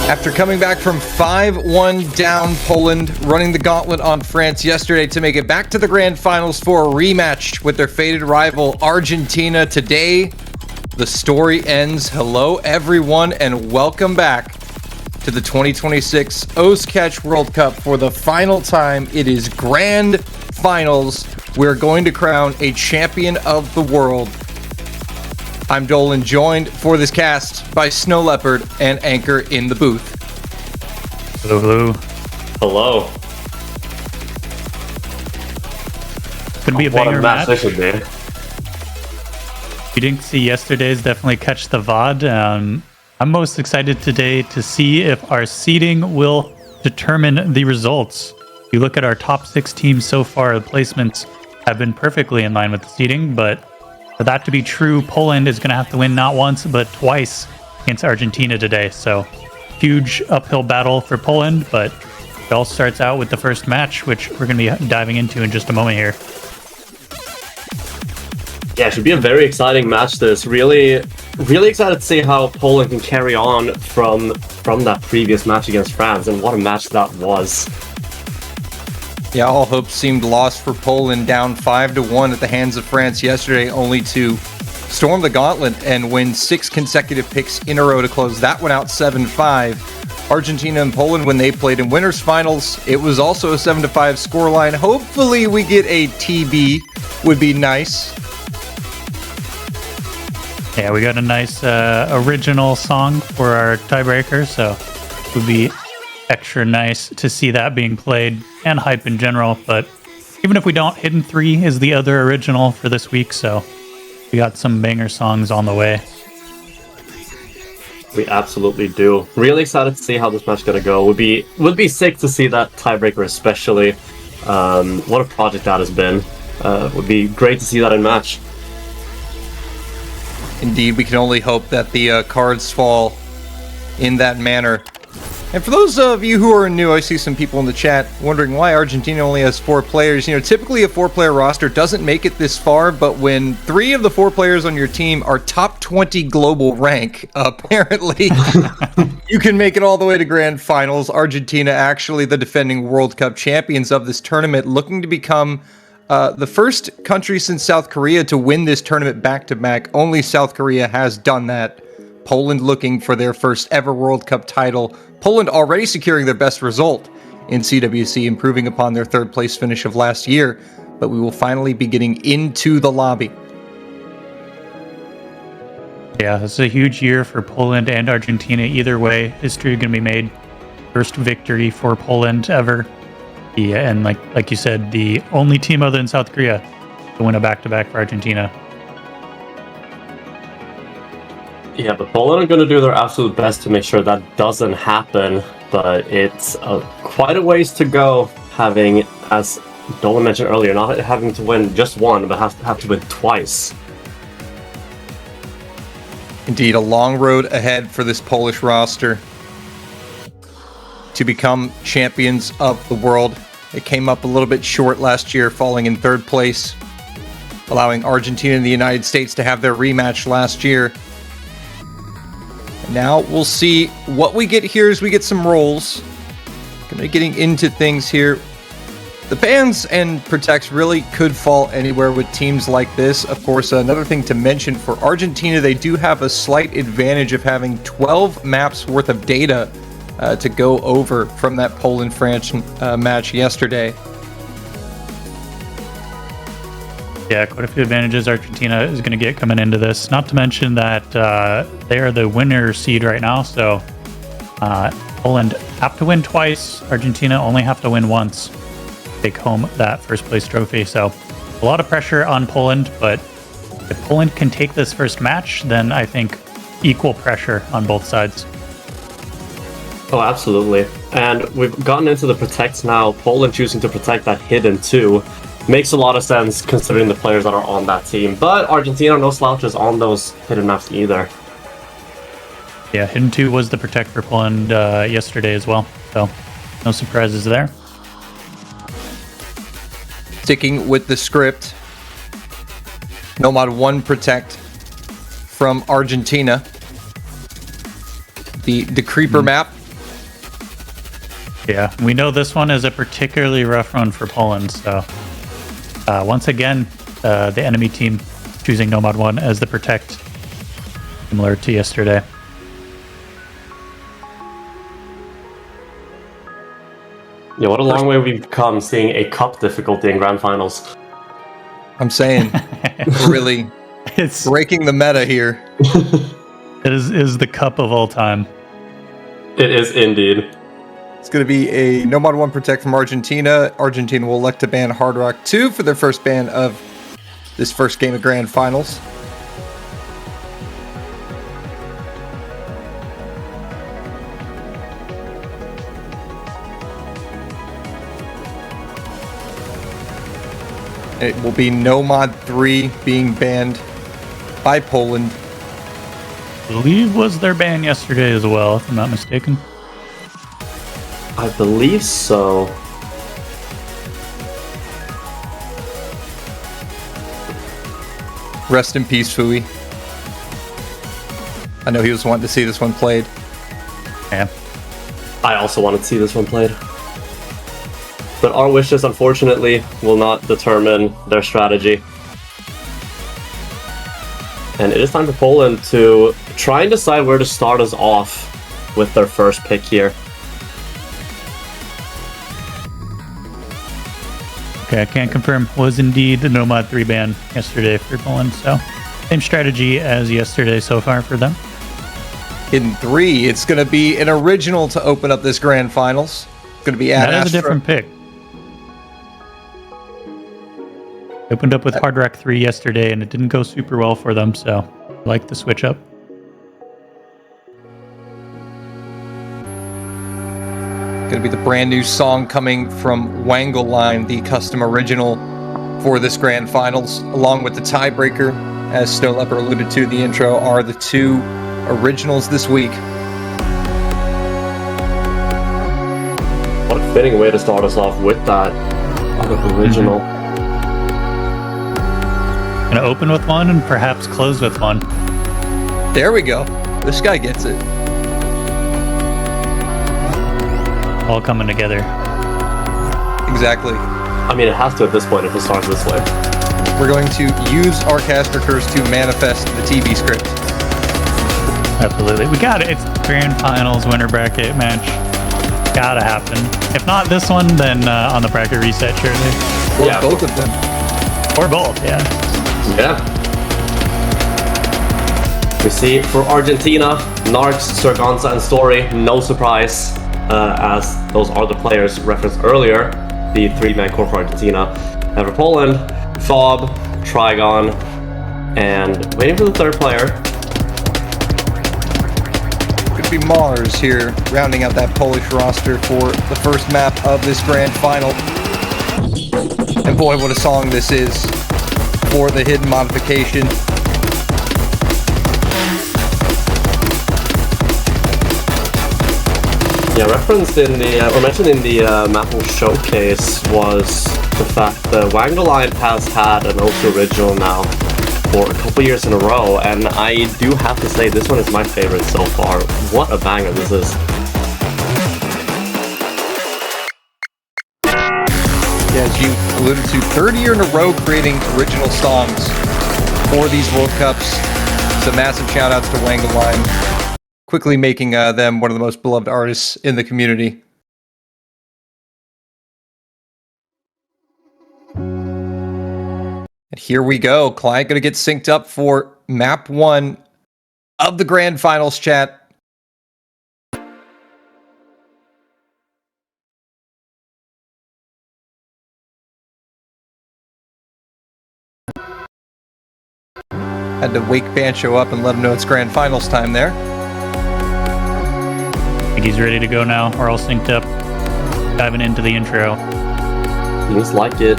After coming back from 5-1 down, Poland running the gauntlet on France yesterday to make it back to the grand finals for a rematch with their fated rival Argentina. Today, the story ends. Hello, everyone, and welcome back to the 2026 Osketch World Cup. For the final time, it is grand finals. We're going to crown a champion of the world. I'm Dolan, joined for this cast by Snow Leopard and Anchor in the booth. Hello, hello. Hello. Could be a banger match. This should be. If you didn't see yesterday's, definitely catch the VOD. I'm most excited today to see if our seeding will determine the results. If you look at our top 6 teams so far, the placements have been perfectly in line with the seeding, but for that to be true, Poland is going to have to win not once, but twice against Argentina today. So, huge uphill battle for Poland, but it all starts out with the first match, which we're going to be diving into in just a moment here. Yeah, it should be a very exciting match. This really excited to see how Poland can carry on from that previous match against France, and what a match that was. Yeah, all hope seemed lost for Poland, down 5-1 at the hands of France yesterday, only to storm the gauntlet and win 6 consecutive picks in a row to close that one out 7-5. Argentina and Poland, when they played in winners finals, it was also a 7-5 scoreline. Hopefully we get a TB, would be nice. Yeah, we got a nice original song for our tiebreaker, so it would be extra nice to see that being played, and hype in general. But even if we don't, Hidden 3 is the other original for this week, so we got some banger songs on the way. We absolutely do. Really excited to see how this match is gonna go. Would be sick to see that tiebreaker, especially. What a project that has been. Would be great to see that in match. Indeed, we can only hope that the cards fall in that manner. And for those of you who are new, I see some people in the chat wondering why Argentina only has 4 players. You know, typically a 4-player roster doesn't make it this far, but when 3 of the 4 players on your team are top 20 global rank, apparently you can make it all the way to grand finals. Argentina, actually the defending World Cup champions of this tournament, looking to become the first country since South Korea to win this tournament back-to-back. Only South Korea has done that. Poland looking for their first ever World Cup title. Poland already securing their best result in CWC, improving upon their 3rd place finish of last year. But we will finally be getting into the lobby. Yeah, this is a huge year for Poland and Argentina. Either way, history is going to be made. First victory for Poland ever. Yeah, and like you said, the only team other than South Korea to win a back-to-back for Argentina. Yeah, but Poland are going to do their absolute best to make sure that doesn't happen. But it's quite a ways to go, having, as Dolan mentioned earlier, not having to win just one, but have to win twice. Indeed, a long road ahead for this Polish roster to become champions of the world. It came up a little bit short last year, falling in 3rd place, allowing Argentina and the United States to have their rematch last year. Now we'll see what we get here as we get some rolls. Gonna be getting into things here. The bans and protects really could fall anywhere with teams like this. Of course, another thing to mention for Argentina, they do have a slight advantage of having 12 maps worth of data to go over from that Poland-France match yesterday. Yeah, quite a few advantages Argentina is going to get coming into this. Not to mention that they are the winner seed right now, so Poland have to win twice. Argentina only have to win once to take home that first place trophy. So a lot of pressure on Poland, but if Poland can take this first match, then I think equal pressure on both sides. Oh, absolutely. And we've gotten into the protects now. Poland choosing to protect that Hidden 2 makes a lot of sense considering the players that are on that team. But Argentina, no slouches on those hidden maps either. Yeah, Hidden 2 was the protect for Poland yesterday as well. So no surprises there. Sticking with the script, Nomad 1 protect from Argentina. The Creeper map Yeah, we know this one is a particularly rough one for Poland, so once again, the enemy team choosing Nomad 1 as the protect, similar to yesterday. Yeah, what a long way we've come seeing a cup difficulty in Grand Finals. I'm saying, we're really It's breaking the meta here. it is the cup of all time. It is indeed. It's going to be a Nomad 1 Protect from Argentina. Argentina will elect to ban Hard Rock 2 for their first ban of this first game of Grand Finals. It will be Nomad 3 being banned by Poland. I believe was their ban yesterday as well, if I'm not mistaken. I believe so. Rest in peace, Fui. I know he was wanting to see this one played. Yeah. I also wanted to see this one played. But our wishes, unfortunately, will not determine their strategy. And it is time for Poland to try and decide where to start us off with their first pick here. Okay, I can't confirm. Was indeed the Nomad 3 ban yesterday for Poland, so same strategy as yesterday so far for them. In 3, it's going to be an original to open up this Grand Finals. It's going to be at That is a Astra. different pick. Opened up with Hard Rock 3 yesterday, and it didn't go super well for them, so I like the switch up. Going to be the brand new song coming from WangleLine, the custom original for this Grand Finals, along with the tiebreaker, as seleP alluded to in the intro, are the two originals this week. What a fitting way to start us off with that original. Gonna open with one and perhaps close with one. There we go. This guy gets it. All coming together. Exactly. I mean, it has to at this point if it starts this way. We're going to use Arcastra Curse to manifest the TV script. Absolutely. We got it. It's Grand Finals winner bracket match. Gotta happen. If not this one, then on the bracket reset, surely. Or Yeah. both of them. Or both, yeah. Yeah. We see for Argentina, Narcs, Surganza, and Story, no surprise, as those are the players referenced earlier, the three-man core for Argentina. And for Poland, Fob, Trigon, and waiting for the third player. Could be Mars here, rounding out that Polish roster for the first map of this Grand Final. And boy, what a song this is for the hidden modification. Yeah, referenced in the, or mentioned in the Maple showcase was the fact that WangleLine has had an OC original now for a couple years in a row, and I do have to say this one is my favorite so far. What a banger this is. Yeah, as you alluded to, third year in a row creating original songs for these World Cups. So massive shout outs to WangleLine. Quickly making them one of the most beloved artists in the community. And here we go. Client going to get synced up for map 1 of the Grand Finals, chat. Had to wake Bancho up and let him know it's Grand Finals time there. I think he's ready to go now. We're all synced up. Diving into the intro. Looks like it.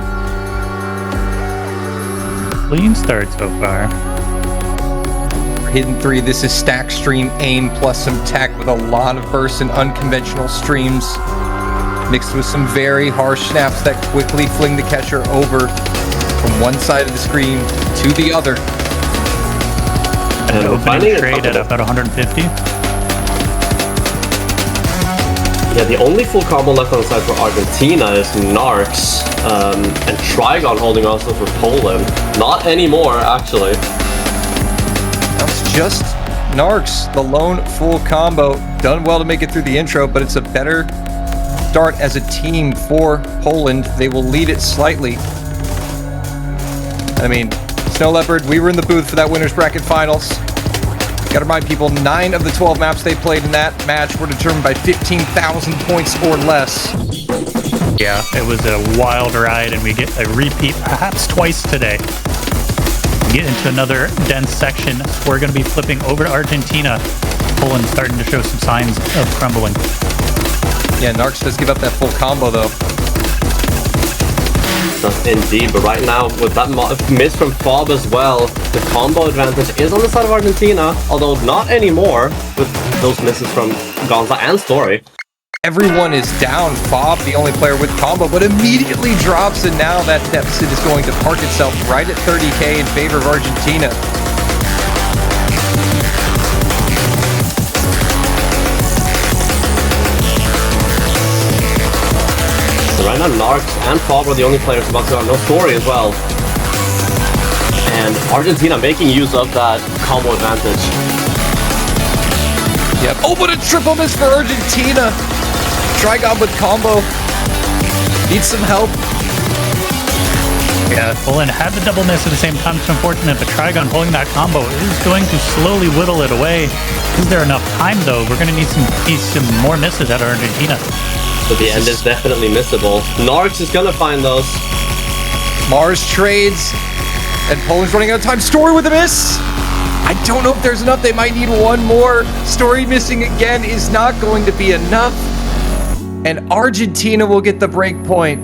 Clean start so far. For Hidden 3, this is stack stream aim plus some tech with a lot of bursts and unconventional streams, mixed with some very harsh snaps that quickly fling the catcher over from one side of the screen to the other. An we're opening finding a trade at couple- about 150. Yeah, the only full combo left on the side for Argentina is Narcs, and Trigon holding also for Poland. Not anymore, actually. That's just Narcs, the lone full combo. Done well to make it through the intro, but it's a better start as a team for Poland. They will lead it slightly. I mean, Snow Leopard, we were in the booth for that winner's bracket finals. Gotta remind people, 9 of the 12 maps they played in that match were determined by 15,000 points or less. Yeah, it was a wild ride, and we get a repeat perhaps twice today. We get into another dense section. We're going to be flipping over to Argentina. Poland starting to show some signs of crumbling. Yeah, Narcs does give up that full combo, though. Indeed, but right now, with that miss from Fob as well, the combo advantage is on the side of Argentina, although not anymore with those misses from Gonza and Story. Everyone is down. Fob, the only player with combo, but immediately drops, and now that deficit is going to park itself right at 30k in favor of Argentina. So right now, Narcs and Fob are the only players about to go. No Story as well. And Argentina making use of that combo advantage. Yep. Oh, but a triple miss for Argentina. Trigon with combo. Needs some help. Yeah, Poland had the double miss at the same time. It's unfortunate, but Trigon holding that combo is going to slowly whittle it away. Is there enough time, though? We're going to need some more misses out of Argentina. So the end is definitely missable. Narcs is going to find those. Mars trades. And Poland's running out of time. Story with a miss. I don't know if there's enough. They might need one more. Story missing again is not going to be enough. And Argentina will get the break point.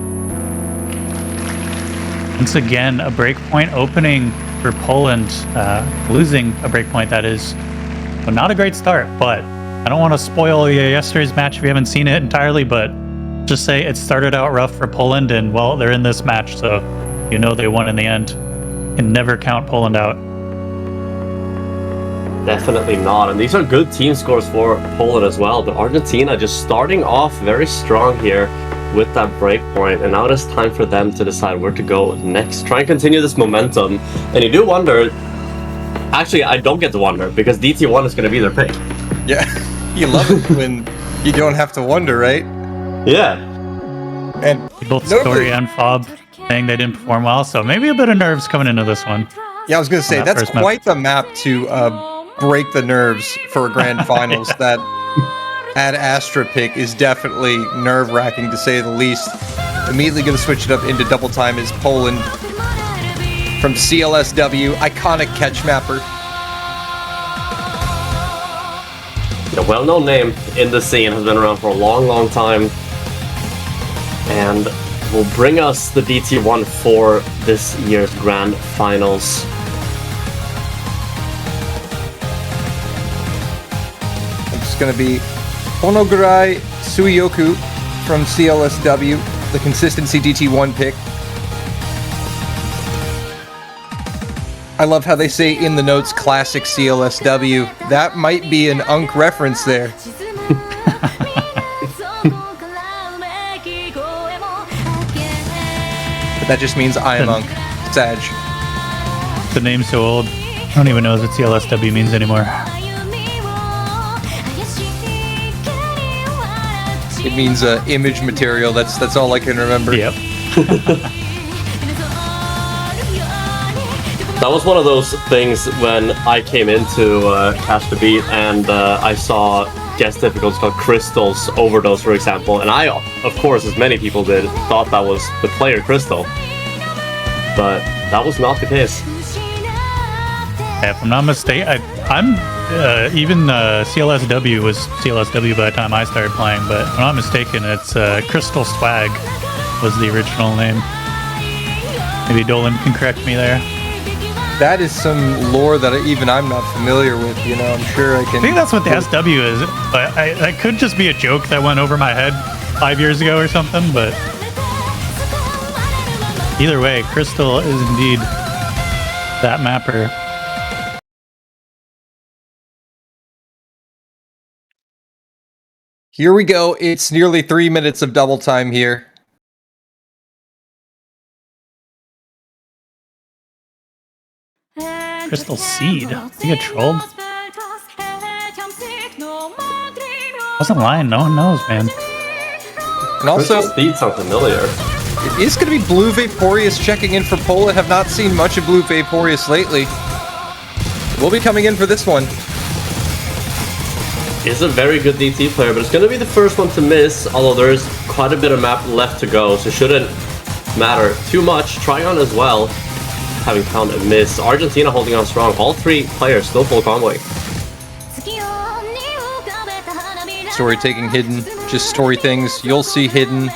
Once again, a break point opening for Poland. Losing a break point, that is. Well, not a great start, but I don't want to spoil yesterday's match if you haven't seen it entirely, but just say it started out rough for Poland, and, well, they're in this match, so you know they won in the end. Can never count Poland out. Definitely not, and these are good team scores for Poland as well, but Argentina just starting off very strong here with that break point, and now it is time for them to decide where to go next. Try and continue this momentum, and you do wonder, actually I don't get to wonder, because DT1 is going to be their pick. Yeah, you love it when you don't have to wonder, right? Yeah. And both Story and Fob saying they didn't perform well, so maybe a bit of nerves coming into this one. Yeah, I was going to say, that's quite the map to break the nerves for a grand finals. That Ad Astra pick is definitely nerve-wracking, to say the least. Immediately going to switch it up into double time is Poland from CLSW, iconic catch mapper. A well-known name in the scene, has been around for a long, long time, and will bring us the DT1 for this year's grand finals. It's going to be Hanogurai Tsuioku from CLSW, the consistency DT1 pick. I love how they say in the notes, classic CLSW. That might be an Unk reference there. But that just means I am Unk. Sag. The name's so old, I don't even know what CLSW means anymore. It means image material. That's all I can remember. Yep. That was one of those things when I came into Catch the Beat, and I saw guest difficulties called Crystal's Overdose, for example, and I, of course, as many people did, thought that was the player Crystal. But that was not the case. Yeah, if I'm not mistaken, I'm even CLSW was CLSW by the time I started playing, but if I'm not mistaken, it's Crystal Swag was the original name. Maybe Dolan can correct me there. That is some lore that even I'm not familiar with, you know. I'm sure I can... I think that's what the SW is, but that could just be a joke that went over my head 5 years ago or something, but either way, Crystal is indeed that mapper. Here we go. It's nearly 3 minutes of double time here. Crystal Seed. You get trolled? Wasn't lying. No one knows, man. And also, Crystal Speed sounds familiar. it is going to be Blue Vaporeus checking in for Poland. Have not seen much of Blue Vaporeus lately. We'll be coming in for this one. Is a very good DT player, but it's going to be the first one to miss, although there's quite a bit of map left to go, so shouldn't matter too much. Trigon as well, having found a miss. Argentina holding on strong. All three players still full comboing. Story taking hidden, just story things. You'll see hidden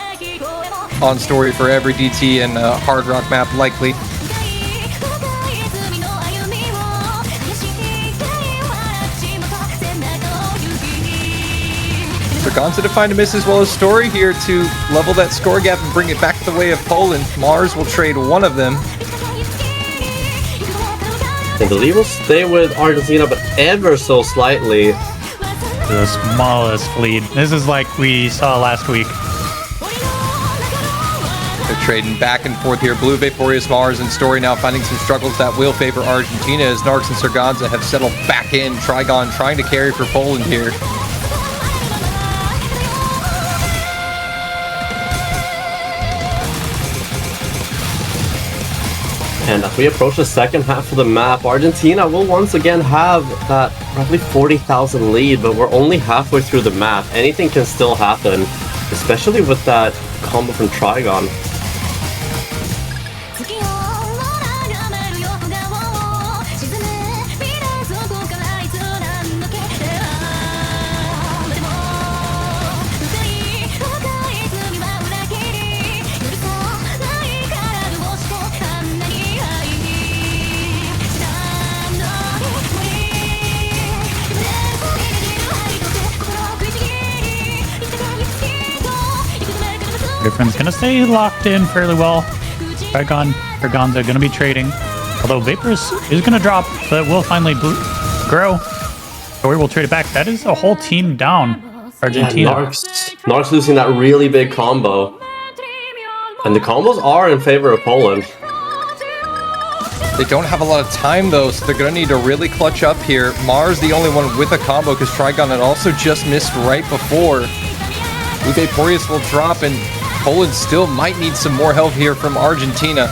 on story for every DT and Hard Rock map likely. Gonza to find a miss as well as Story here to level that score gap and bring it back the way of Poland. Mars will trade one of them. I believe we'll stay with Argentina, but ever so slightly. The smallest lead. This is like we saw last week. They're trading back and forth here. Blue Vaporeus, Mars, and Story now finding some struggles that will favor Argentina as Narcs and Sargonza have settled back in. Trigon trying to carry for Poland here. And as we approach the second half of the map, Argentina will once again have that roughly 40,000 lead, but we're only halfway through the map. Anything can still happen, especially with that combo from Trigon. Griffin's gonna stay locked in fairly well. Trigon, Gonza gonna be trading. Although Vapors is gonna drop, but will finally grow. Story will trade it back. That is a whole team down. Argentina. Yeah, Narcs losing that really big combo. And the combos are in favor of Poland. They don't have a lot of time though, so they're going to need to really clutch up here. Mars the only one with a combo because Trigon had also just missed right before. Blue Vaporeus will drop and Poland still might need some more help here from Argentina.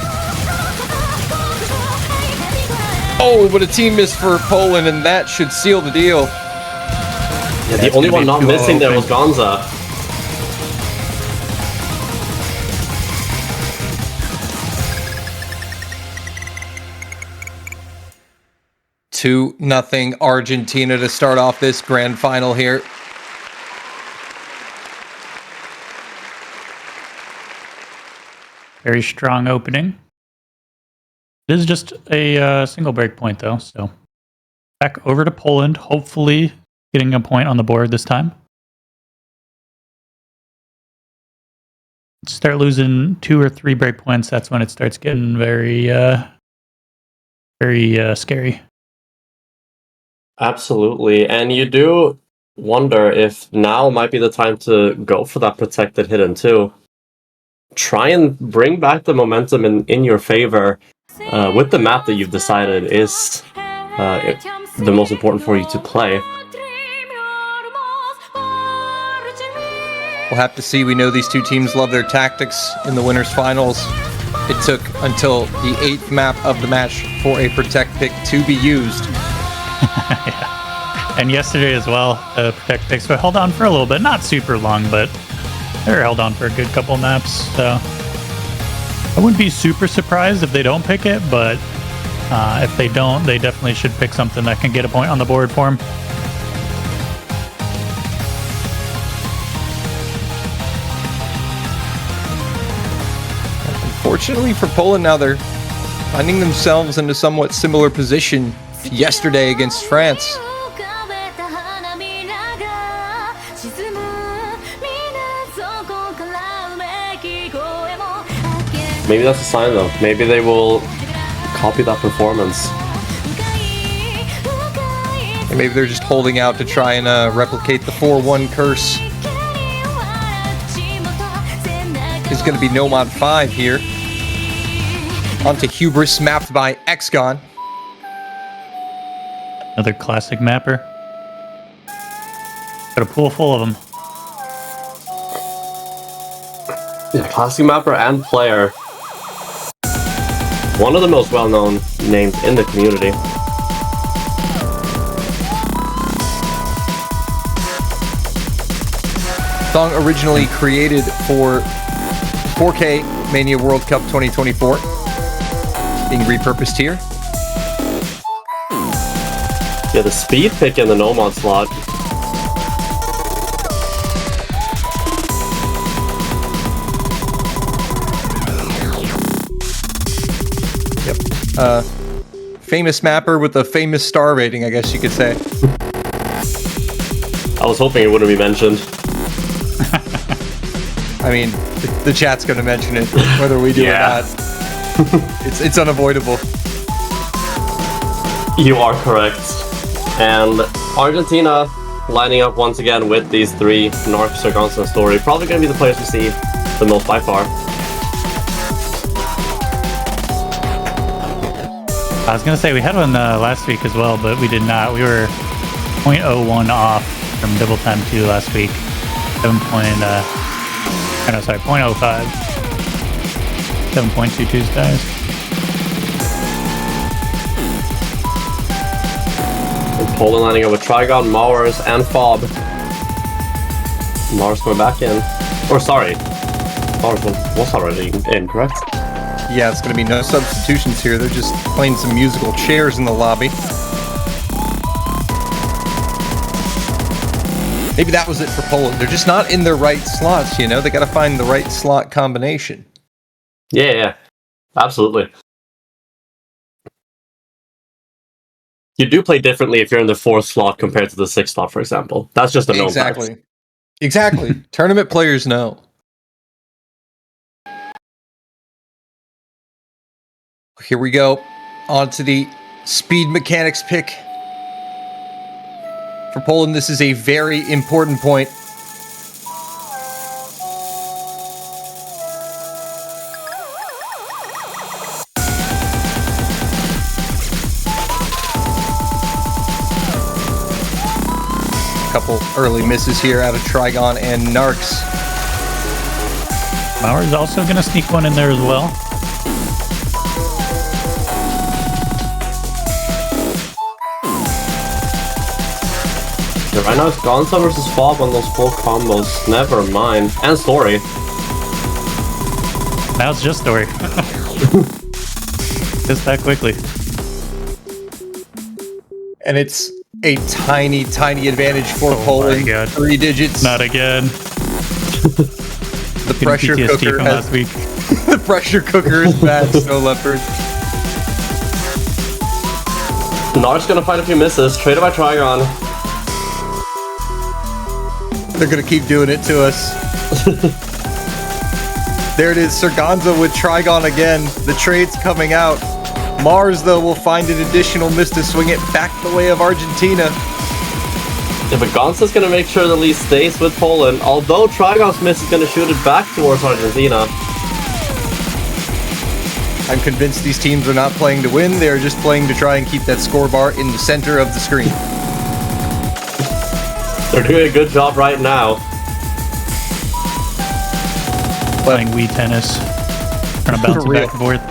Oh, but a team miss for Poland and that should seal the deal. Yeah, the only one not missing there was Gonza. 2-0 Argentina to start off this grand final here. Very strong opening. It is just a single break point though, so back over to Poland, hopefully getting a point on the board this time. Start losing 2 or 3 break points, that's when it starts getting very scary. Absolutely, and you do wonder if now might be the time to go for that protected hidden too. Try and bring back the momentum in your favor with the map that you've decided is the most important for you to play. We'll have to see. We know these two teams love their tactics in the winners finals. It took until the 8th map of the match for a protect pick to be used. Yeah. And yesterday as well, protect picks, but held on for a little bit, not super long, but they were held on for a good couple maps. So I wouldn't be super surprised if they don't pick it, but if they don't, they definitely should pick something that can get a point on the board for them. Unfortunately for Poland now, they're finding themselves in a somewhat similar position to yesterday against France. Maybe that's a sign though. Maybe they will copy that performance. And maybe they're just holding out to try and replicate the 4-1 curse is going to be Nomad 5 here. Onto Hubris, mapped by Xgon. Another classic mapper. Got a pool full of them. Yeah, classic mapper and player. One of the most well-known names in the community. Song originally created for 4K Mania World Cup 2024. Being repurposed here. Yeah, the speed pick in the Nomad slot. Yep. Famous mapper with a famous star rating, I guess you could say. I was hoping it wouldn't be mentioned. I mean, the chat's going to mention it, whether we do or not. It's unavoidable. You are correct. And Argentina lining up once again with these three Narc, Sargonza, and Story. Probably going to be the players we see the most by far. I was gonna say we had one last week as well, but we did not. We were 0.01 off from double time 2 last week. 0.05. 7.22 stars. And Poland lining up with Trigon, Mars, and Fob. Mars going back in. Or sorry, Mars was already in, correct? Yeah, it's going to be no substitutions here. They're just playing some musical chairs in the lobby. Maybe that was it for Poland. They're just not in their right slots, you know? They got to find the right slot combination. Yeah, absolutely. You do play differently if you're in the 4th slot compared to the 6th slot, for example. That's just a known fact. Exactly. Tournament players know. Here we go. On to the speed mechanics pick. For Poland, this is a very important point. Couple early misses here out of Trigon and Narcs. Mauer's also going to sneak one in there as well. Yeah, right now it's Gonza versus Fob on those full combos. Never mind. And Story. Now it's just Story. Just that quickly. And it's a tiny, tiny advantage for Poland. My God. 3 digits. Not again. The pressure PTSD cooker from last week. The pressure cooker is bad, Snow Leopard. Narc's gonna find a few misses. Traded by Trigon. They're gonna keep doing it to us. There it is, Sargonza with Trigon again. The trade's coming out. Mars, though, will find an additional miss to swing it back the way of Argentina. Yeah, but Gonza's gonna make sure the lead stays with Poland, although Trigon's miss is gonna shoot it back towards Argentina. I'm convinced these teams are not playing to win, they're just playing to try and keep that score bar in the center of the screen. They're doing a good job right now. Playing Wii tennis. Trying to bounce it back and forth.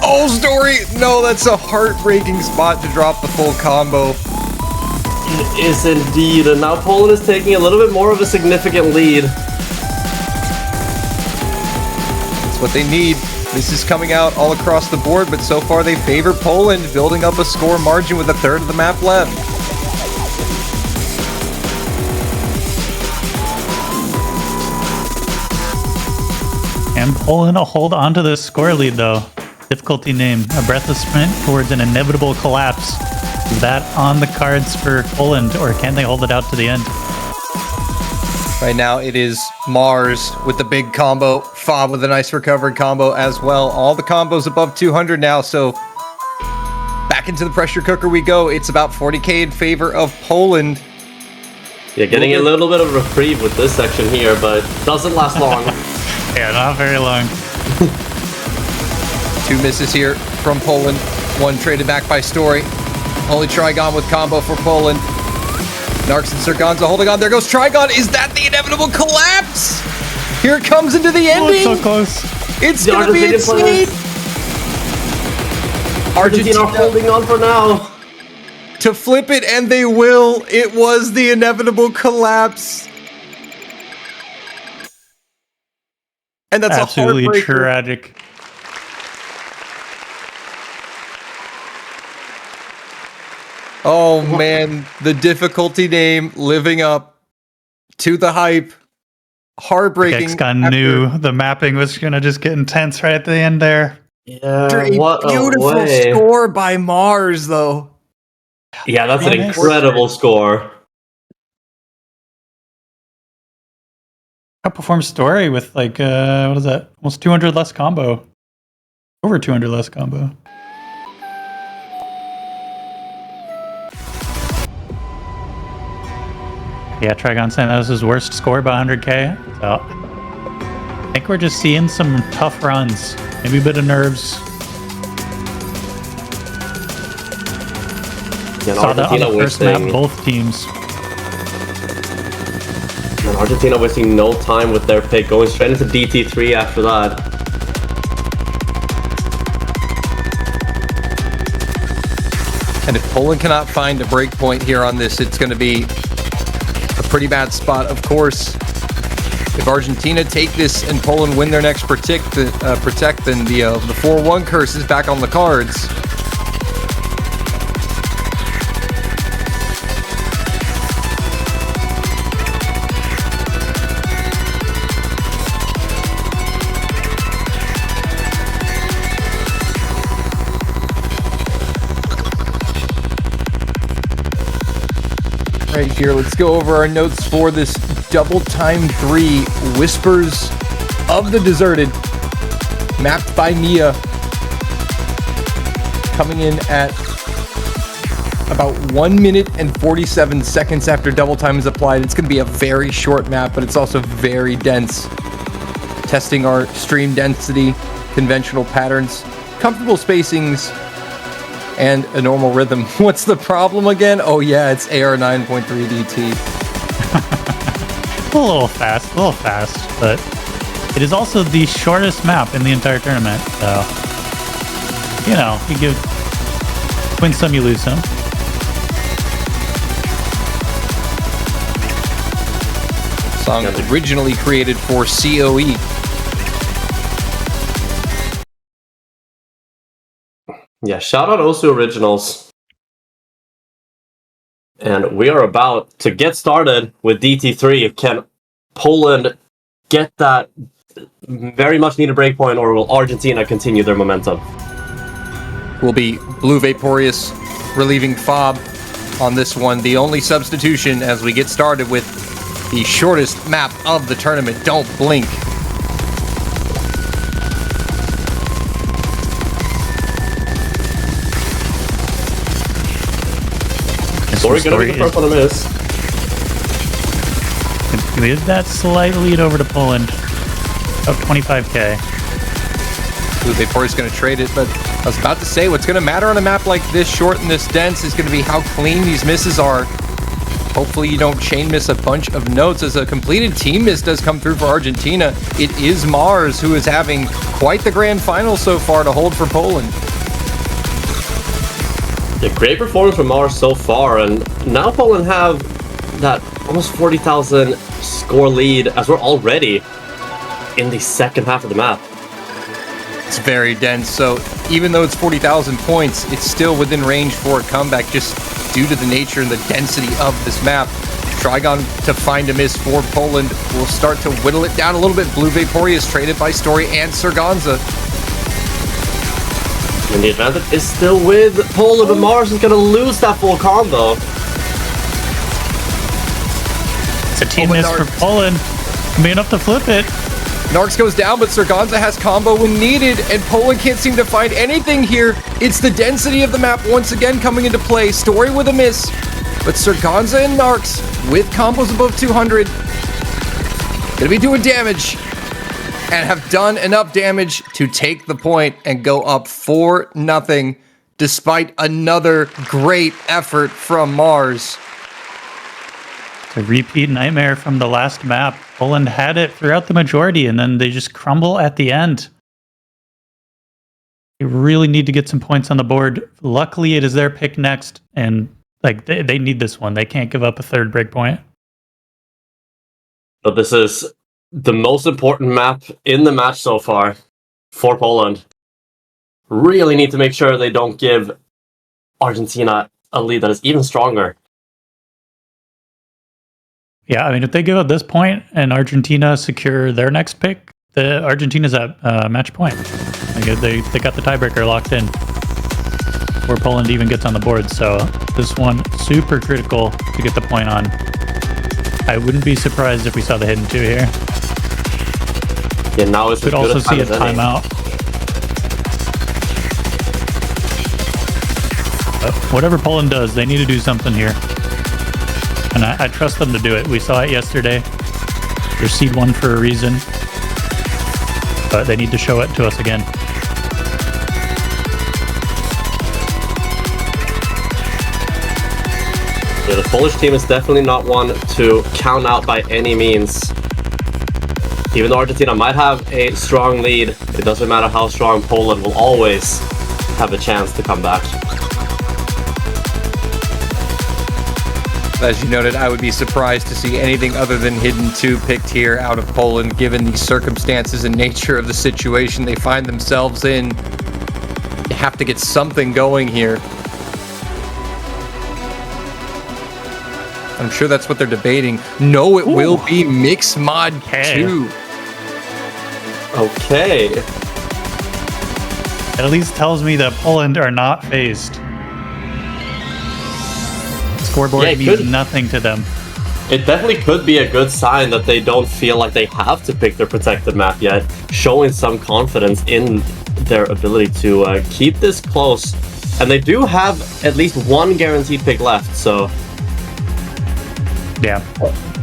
Oh, Story! No, that's a heartbreaking spot to drop the full combo. It is indeed, and now Poland is taking a little bit more of a significant lead. That's what they need. This is coming out all across the board, but so far they favor Poland, building up a score margin with a third of the map left. And Poland will hold on to the score lead, though. Difficulty name, a breathless sprint towards an inevitable collapse. Is that on the cards for Poland, or can they hold it out to the end? Right now it is Mars with the big combo, Fob with a nice recovered combo as well. All the combos above 200 now, so back into the pressure cooker we go. It's about 40k in favor of Poland. Yeah, getting a little bit of reprieve with this section here, but doesn't last long. Yeah, not very long. 2 misses here from Poland. 1 traded back by Story. Only Trigon with combo for Poland. Narcs and Serganza holding on. There goes Trigon. Is that the inevitable collapse? Here it comes into the ending. Oh, it's so close. It's going to be insane. Argentina holding on for now. To flip it, and they will. It was the inevitable collapse. And that's absolutely a heartbreaker. tragic. Oh man, the difficulty name living up to the hype. Heartbreaking. Hexagon knew the mapping was going to just get intense right at the end there. Yeah, A what beautiful a way. score by Mars, though. Yeah, that's an incredible score. Outperformed Story with like, what is that? Almost 200 less combo. Over 200 less combo. Yeah, Trigon saying that was his worst score by 100k. So I think we're just seeing some tough runs. Maybe a bit of nerves. Yeah, Saw that on the first wasting, map, both teams. and Argentina wasting no time with their pick, going straight into DT3 after that. And if Poland cannot find a break point here on this, it's going to be a pretty bad spot, of course. If Argentina take this and Poland win their next protect, then the 4-1 curse is back on the cards. Right here, let's go over our notes for this double time 3 Whispers of the Deserted, mapped by Mia, coming in at about 1 minute and 47 seconds after double time is applied. It's going to be a very short map, but it's also very dense. Testing our stream density, conventional patterns, comfortable spacings, and a normal rhythm. What's the problem again? Oh yeah, it's AR 9.3 DT. A little fast, but it is also the shortest map in the entire tournament. So, you know, you win some, you lose some. Song originally created for COE. Yeah, shout out Osu Originals. And we are about to get started with DT3. Can Poland get that very much needed breakpoint, or will Argentina continue their momentum? Will be Blue Vaporeous relieving Fob on this one. The only substitution as we get started with the shortest map of the tournament. Don't blink. Story gonna be the first one to miss. Is that slight lead over to Poland of 25k. Blue Vaporeous going to trade it, but I was about to say what's going to matter on a map like this, short and this dense, is going to be how clean these misses are. Hopefully you don't chain miss a bunch of notes, as a completed team miss does come through for Argentina. It is Mars who is having quite the grand final so far to hold for Poland. Yeah, great performance from Mars so far, and now Poland have that almost 40,000 score lead as we're already in the second half of the map. It's very dense, so even though it's 40,000 points, it's still within range for a comeback just due to the nature and the density of this map. Trigon to find a miss for Poland will start to whittle it down a little bit. Blue Vaporeous traded by Story and Serganza. And the advantage is still with Poland, but Mars is going to lose that full combo. It's a team miss for Poland. Be enough to flip it. Narcs goes down, but Serganza has combo when needed, and Poland can't seem to find anything here. It's the density of the map once again coming into play. Story with a miss, but Serganza and Narcs with combos above 200. Gonna be doing damage. and have done enough damage to take the point and go up 4-0, despite another great effort from Mars. A repeat nightmare from the last map. Poland had it throughout the majority, and then they just crumble at the end. They really need to get some points on the board. Luckily, it is their pick next, and like they need this one. They can't give up a third breakpoint. But this is the most important map in the match so far for Poland. Really need to make sure they don't give Argentina a lead that is even stronger. Yeah, I mean, if they give up this point and Argentina secure their next pick, the Argentina's at match point. They got the tiebreaker locked in before Poland even gets on the board. So this one, super critical to get the point on. I wouldn't be surprised if we saw the hidden 2 here. Yeah, now it's could also see a timeout. But whatever Poland does, they need to do something here. And I trust them to do it. We saw it yesterday. They're seed 1 for a reason. But they need to show it to us again. Yeah, the Polish team is definitely not one to count out by any means. Even though Argentina might have a strong lead, it doesn't matter how strong Poland will always have a chance to come back. As you noted, I would be surprised to see anything other than hidden 2 picked here out of Poland, given the circumstances and nature of the situation they find themselves in. You have to get something going here. I'm sure that's what they're debating. No, it will be Mix Mod 2. Okay. It at least tells me that Poland are not phased. Scoreboard means nothing to them. It definitely could be a good sign that they don't feel like they have to pick their protected map yet, showing some confidence in their ability to keep this close. And they do have at least 1 guaranteed pick left, so... Yeah.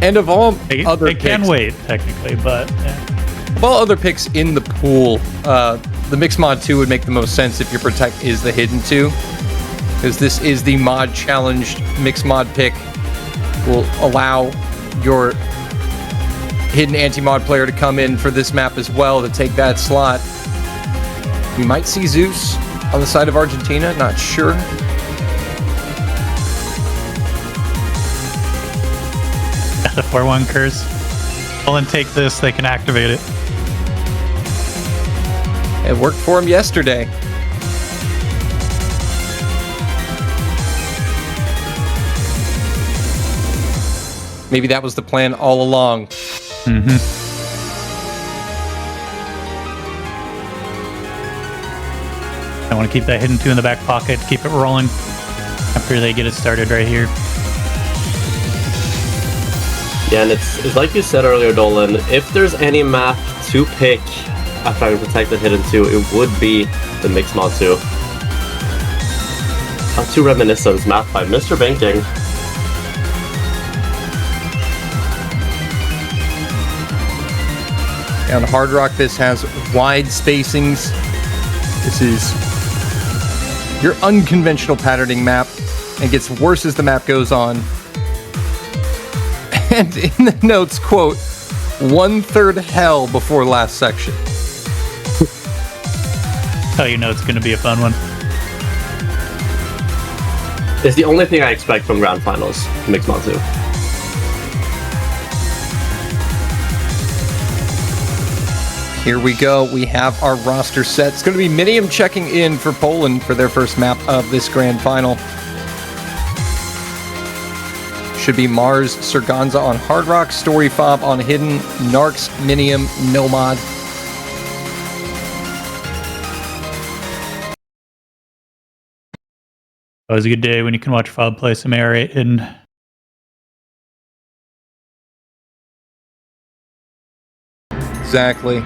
And of all other they picks... can wait, technically, but... Yeah. Of all other picks in the pool, the Mix Mod 2 would make the most sense if your protect is the hidden 2. Because this is the mod challenged Mix Mod pick. Will allow your hidden anti-mod player to come in for this map as well to take that slot. We might see Zeus on the side of Argentina, not sure. The 4-1 curse. Poland take this, they can activate it. It worked for him yesterday. Maybe that was the plan all along. Mm-hmm. I want to keep that hidden 2 in the back pocket, keep it rolling after they get it started right here. Yeah, and it's like you said earlier, Dolan, if there's any map to pick after having protected hidden 2, it would be the Mix Mod 2. Up to Reminiscence, map by Mr. Banking. On Hard Rock, this has wide spacings. This is your unconventional patterning map, and gets worse as the map goes on. And in the notes, quote, 1/3 hell before last section. Oh, you know it's going to be a fun one. It's the only thing I expect from Grand Finals, Mix Mod 2. Here we go. We have our roster set. It's going to be Minium checking in for Poland for their first map of this grand final. Should be Mars, Surganza on Hard Rock, Story Fob on Hidden, Narcs, Minium, Nomad. Always a good day when you can watch Fob play some AR8 Hidden. Exactly.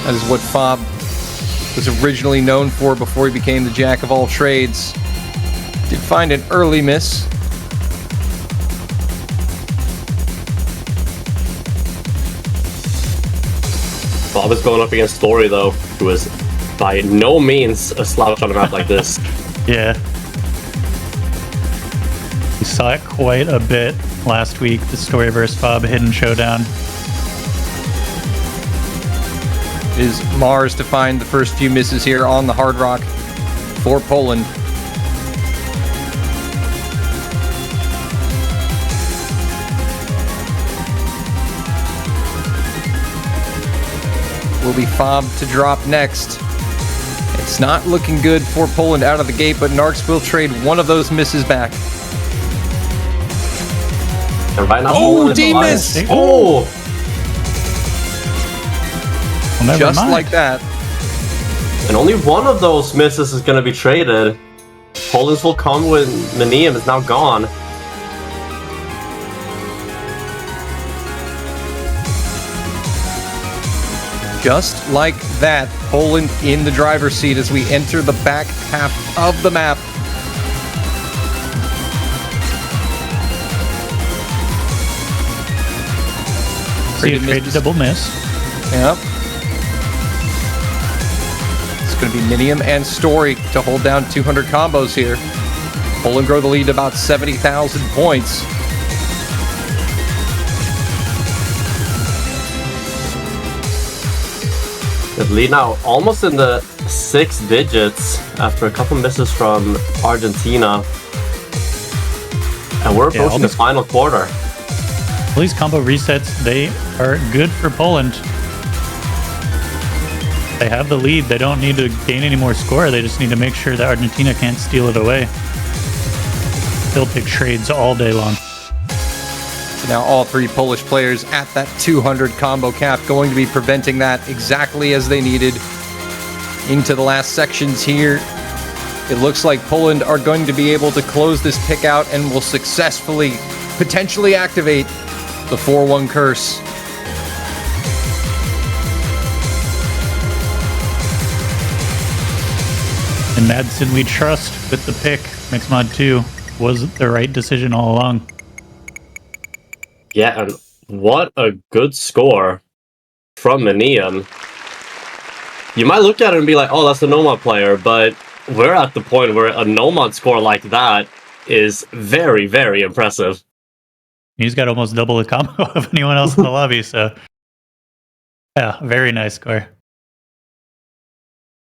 That is what Fob was originally known for before he became the jack of all trades. Did find an early miss. Bob is going up against Story, though, who is by no means a slouch on a map like this. Yeah. We saw it quite a bit last week, the Story vs. Bob Hidden Showdown. It is Mars to find the first few misses here on the Hard Rock for Poland. Will be Fob to drop next. It's not looking good for Poland out of the gate, but Narcs will trade one of those misses back. And right now, Oh, D-miss! Oh! Well, never Just mind. like that. And only one of those misses is going to be traded. Poland's will come when Millennium is now gone. Just like that, Poland in the driver's seat as we enter the back half of the map. See a trade double miss. Yep. It's going to be Minium and Story to hold down 200 combos here. Poland grow the lead to about 70,000 points. The lead now almost in the 6 digits after a couple misses from Argentina. And we're approaching the final quarter. All these combo resets, they are good for Poland. They have the lead. They don't need to gain any more score. They just need to make sure that Argentina can't steal it away. They'll take trades all day long. Now all 3 Polish players at that 200 combo cap, going to be preventing that exactly as they needed. Into the last sections here. It looks like Poland are going to be able to close this pick out and will successfully, potentially activate the 4-1 curse. And Madsen we trust with the pick. Mixed Mod 2 was the right decision all along. Yeah, and what a good score from Millennium. You might look at it and be like, oh, that's a Nomad player, but we're at the point where a Nomad score like that is very, very impressive. He's got almost double the combo of anyone else in the lobby, so yeah, very nice score.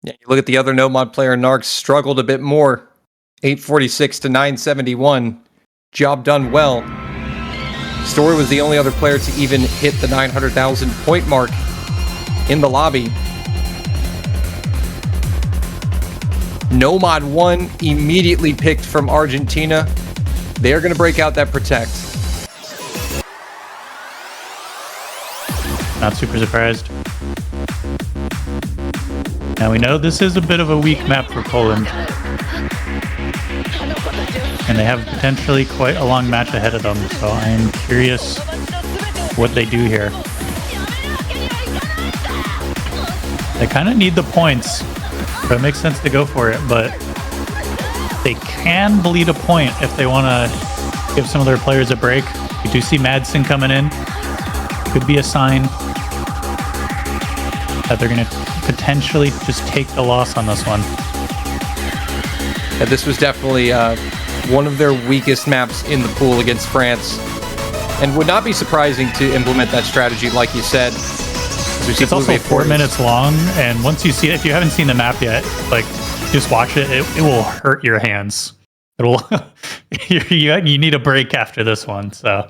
Yeah, you look at the other Nomad player, Narcs struggled a bit more. 846 to 971. Job done well. Story was the only other player to even hit the 900,000 point mark in the lobby. Nomad 1 immediately picked from Argentina. They're going to break out that Protect. Not super surprised. Now we know this is a bit of a weak map for Poland. And they have potentially quite a long match ahead of them, so I am curious what they do here. They kind of need the points, so it makes sense to go for it, but they can bleed a point if they want to give some of their players a break. You do see Madsen coming in. Could be a sign that they're going to potentially just take the loss on this one. Yeah, this was definitely one of their weakest maps in the pool against France, and would not be surprising to implement that strategy, like you said. It's also 4 minutes long, and once you see it, if you haven't seen the map yet, like, just watch it. It will hurt your hands. It will. You need a break after this one, so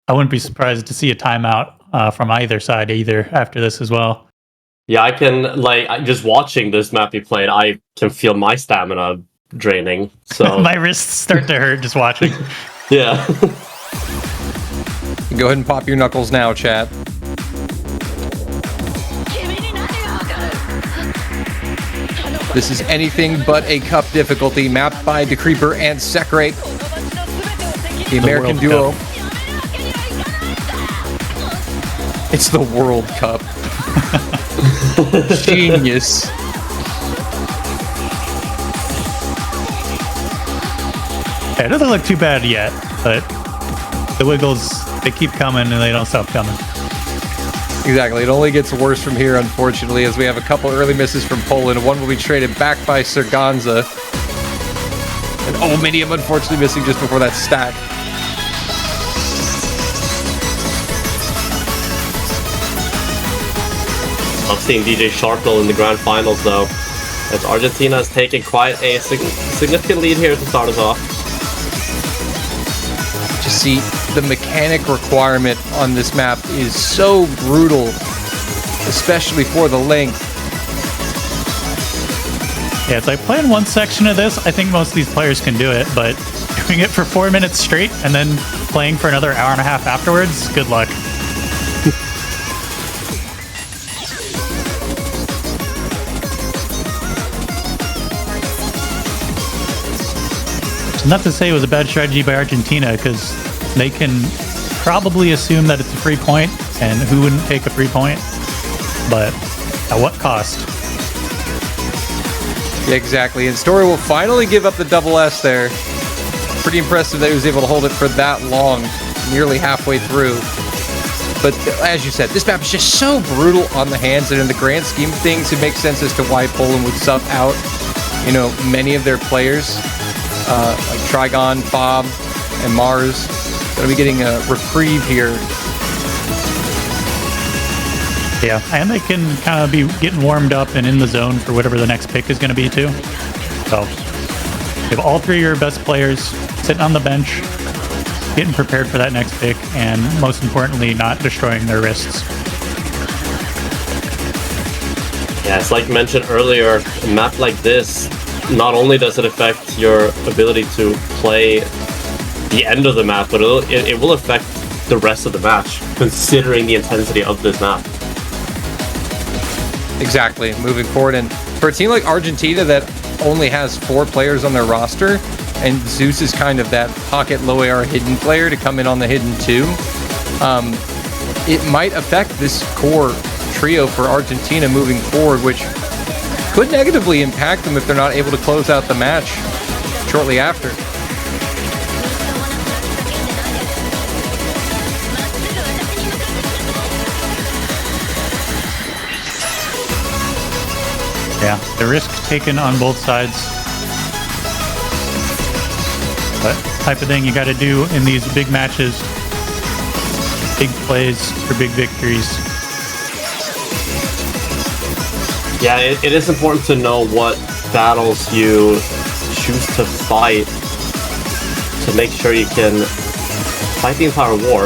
I wouldn't be surprised to see a timeout from either side either after this as well. Yeah, I can, like, just watching this map be played, I can feel my stamina draining. So my wrists start to hurt just watching. Yeah. Go ahead and pop your knuckles now, chat. This is anything but a cup difficulty, mapped by DeCreeper and Secrate, the American duo. It's the World Cup. Genius. Yeah, it doesn't look too bad yet, but the Wiggles, they keep coming and they don't stop coming. Exactly. It only gets worse from here, unfortunately, as we have a couple early misses from Poland. One will be traded back by Serganza. And Ominium, unfortunately, missing just before that stack. I've seen DJ Sharpnel in the grand finals, though, as Argentina has taken quite a significant lead here to start us off. Just see, the mechanic requirement on this map is so brutal, especially for the length. Yeah, it's like playing one section of this. I think most of these players can do it, but doing it for 4 minutes straight and then playing for another hour and a half afterwards, good luck. Not to say it was a bad strategy by Argentina, because they can probably assume that it's a free point, and who wouldn't take a free point? But at what cost? Yeah, exactly. And Story will finally give up the double S there. Pretty impressive that he was able to hold it for that long, nearly halfway through. But as you said, this map is just so brutal on the hands, and in the grand scheme of things, it makes sense as to why Poland would sub out, you know, many of their players. Like Trigon, Bob, and Mars. Gonna be getting a reprieve here. Yeah, and they can kind of be getting warmed up and in the zone for whatever the next pick is going to be too. So, you have all three of your best players sitting on the bench, getting prepared for that next pick, and most importantly, not destroying their wrists. Yeah, it's like mentioned earlier, a map like this, not only does it affect your ability to play the end of the map, but it will affect the rest of the match, considering the intensity of this map. Exactly, moving forward. And for a team like Argentina that only has 4 players on their roster, and Zeus is kind of that pocket low AR hidden player to come in on the hidden 2, it might affect this core trio for Argentina moving forward, which could negatively impact them if they're not able to close out the match shortly after. Yeah, the risk taken on both sides. But type of thing you got to do in these big matches. Big plays for big victories. Yeah, it is important to know what battles you choose to fight to make sure you can fight the entire war.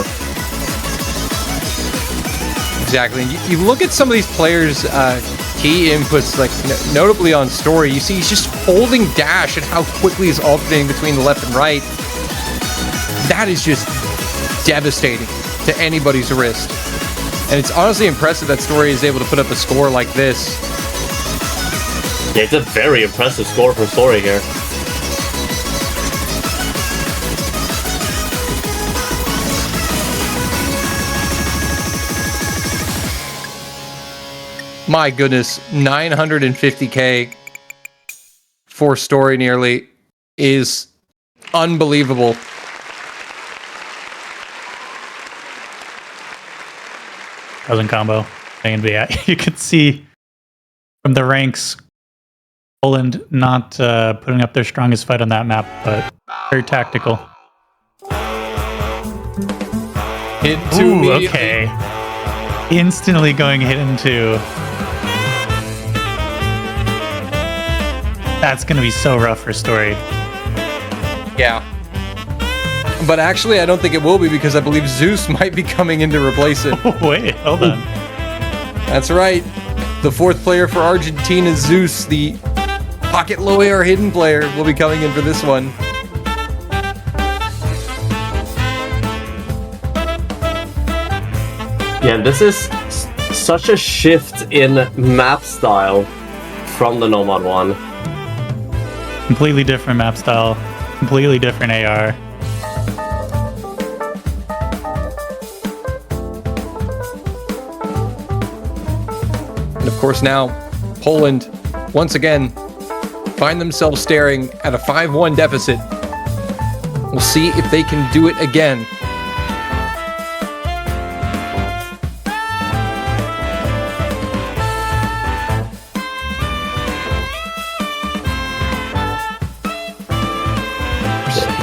Exactly. And you look at some of these players' key inputs, like notably on Story, you see he's just holding dash and how quickly he's alternating between the left and right. That is just devastating to anybody's wrist. And it's honestly impressive that Story is able to put up a score like this. Yeah, it's a very impressive score from Story here. My goodness, 950k for Story nearly is unbelievable. Cousin combo. And yeah, you could see from the ranks, Poland not putting up their strongest fight on that map, but very tactical. Hit 2 immediately. Okay. Instantly going hit into. That's going to be so rough for Story. Yeah. But actually, I don't think it will be, because I believe Zeus might be coming in to replace it. Oh, wait, hold on. That's right. The 4th player for Argentina, Zeus, the pocket low AR hidden player, will be coming in for this one. Yeah, this is such a shift in map style from the Nomad one. Completely different map style, completely different AR. And of course now, Poland, once again, find themselves staring at a 5-1 deficit. We'll see if they can do it again.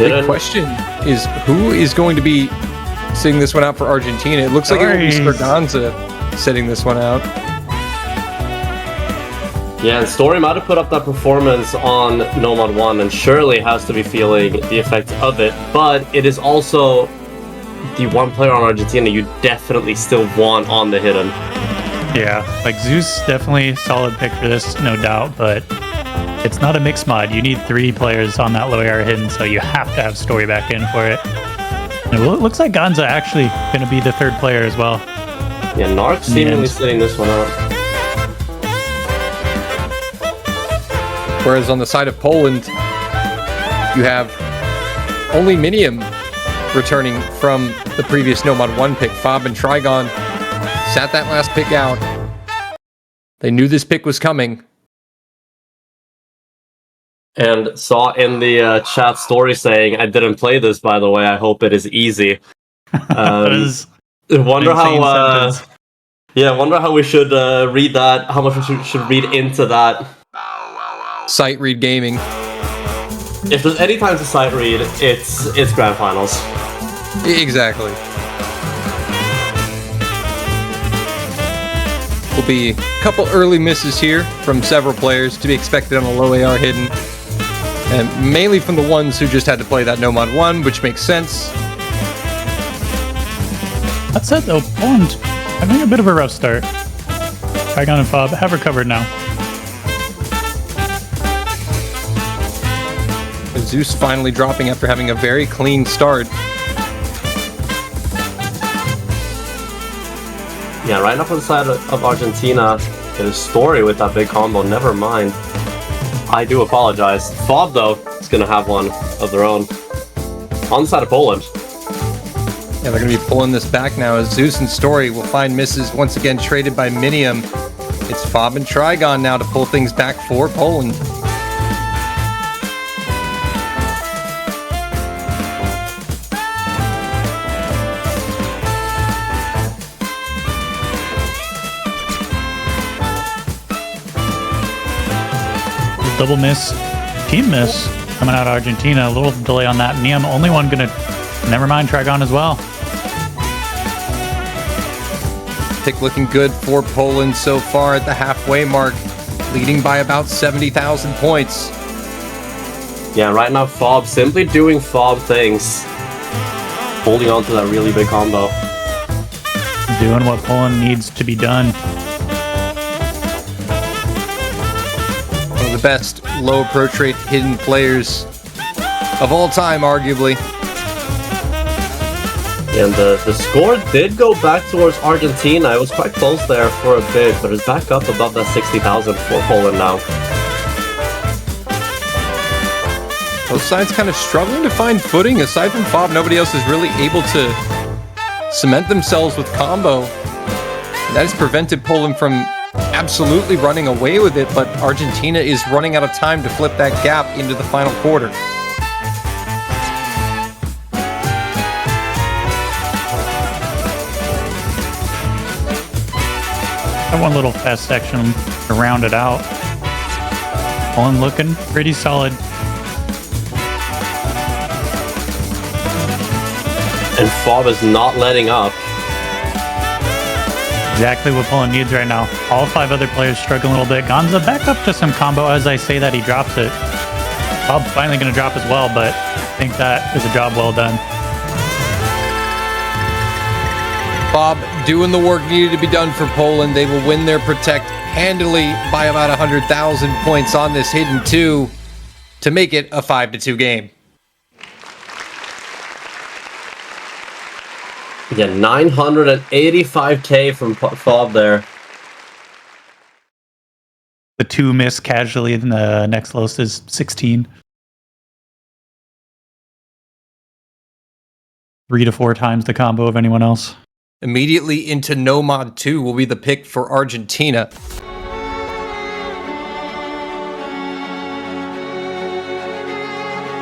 big question is who is going to be sitting this one out for Argentina? It looks like it will be Sperganza sitting this one out. Yeah, and Story might have put up that performance on Nomad 1 and surely has to be feeling the effect of it, but it is also the one player on Argentina you definitely still want on the hidden. Yeah, like Zeus definitely solid pick for this, no doubt, but it's not a mixed mod. You need 3 players on that low AR hidden, so you have to have Story back in for it. And it looks like Gonza actually going to be the 3rd player as well. Yeah, Narc seemingly sitting this one out. Whereas on the side of Poland, you have only Minium returning from the previous Nomad 1 pick. Fob and Trigon sat that last pick out. They knew this pick was coming. And saw in the chat Story saying, I didn't play this, by the way. I hope it is easy. Wonder how... wonder how we should read that, how much we should read into that. Sight read gaming. If there's any time to sight read, it's Grand Finals. Exactly. Will be a couple early misses here from several players to be expected on a low AR hidden. And mainly from the ones who just had to play that Nomad 1, which makes sense. That said though, Poland having a bit of a rough start. Trigon and Fob have recovered now. Zeus finally dropping after having a very clean start. Yeah, right now for the side of Argentina, it is Story with that big combo, never mind. I do apologize. Fob, though, is going to have one of their own. On the side of Poland. Yeah, they're going to be pulling this back now as Zeus and Story will find misses once again traded by Minium. It's Fob and Trigon now to pull things back for Poland. Double miss, team miss coming out of Argentina. A little delay on that. Niam, only one gonna. Never mind, Trigon as well. Pick looking good for Poland so far at the halfway mark, leading by about 70,000 points. Yeah, right now Fob simply doing Fob things, holding on to that really big combo. Doing what Poland needs to be done. The best low approach rate hidden players of all time, arguably. And the score did go back towards Argentina. It was quite close there for a bit, but it's back up above that 60,000 for Poland now. Both sides kind of struggling to find footing. Aside from Fob, nobody else is really able to cement themselves with combo. And that has prevented Poland from absolutely running away with it, but Argentina is running out of time to flip that gap into the final quarter. That one little fast section to round it out. Poland looking pretty solid. And Fob is not letting up. Exactly what Poland needs right now. All 5 other players struggling a little bit. Gonza back up to some combo. As I say that, he drops it. Fob finally going to drop as well, but I think that is a job well done. Fob doing the work needed to be done for Poland. They will win their Protect handily by about 100,000 points on this hidden 2 to make it a 5-2 game. Yeah, 985k from Fob there. The 2 miss casually, and the next lowest is 16. 3 to 4 times the combo of anyone else. Immediately into Nomad 2 will be the pick for Argentina.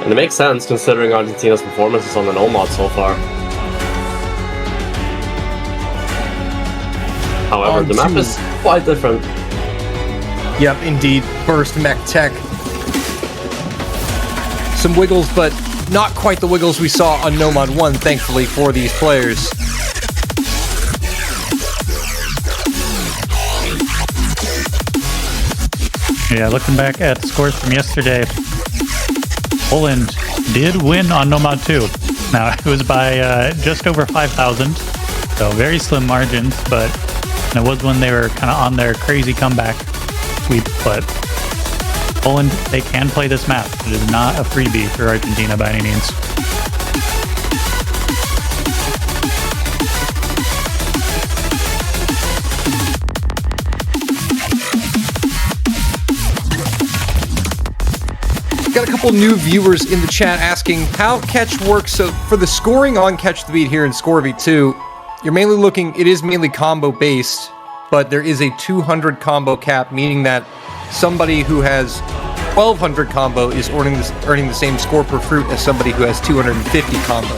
And it makes sense considering Argentina's performances on the Nomad so far. However, the map is quite different. Yep, indeed. Burst mech tech. Some wiggles, but not quite the wiggles we saw on Nomad 1, thankfully, for these players. Yeah, looking back at scores from yesterday, Poland did win on Nomad 2. Now, it was by just over 5,000, so very slim margins, but it was when they were kind of on their crazy comeback sweep. But Poland, they can play this map. It is not a freebie for Argentina by any means. Got a couple new viewers in the chat asking how catch works. So for the scoring on Catch the Beat here in Score V2, you're mainly looking, it is mainly combo based, but there is a 200 combo cap, meaning that somebody who has 1200 combo is earning the same score per fruit as somebody who has 250 combo.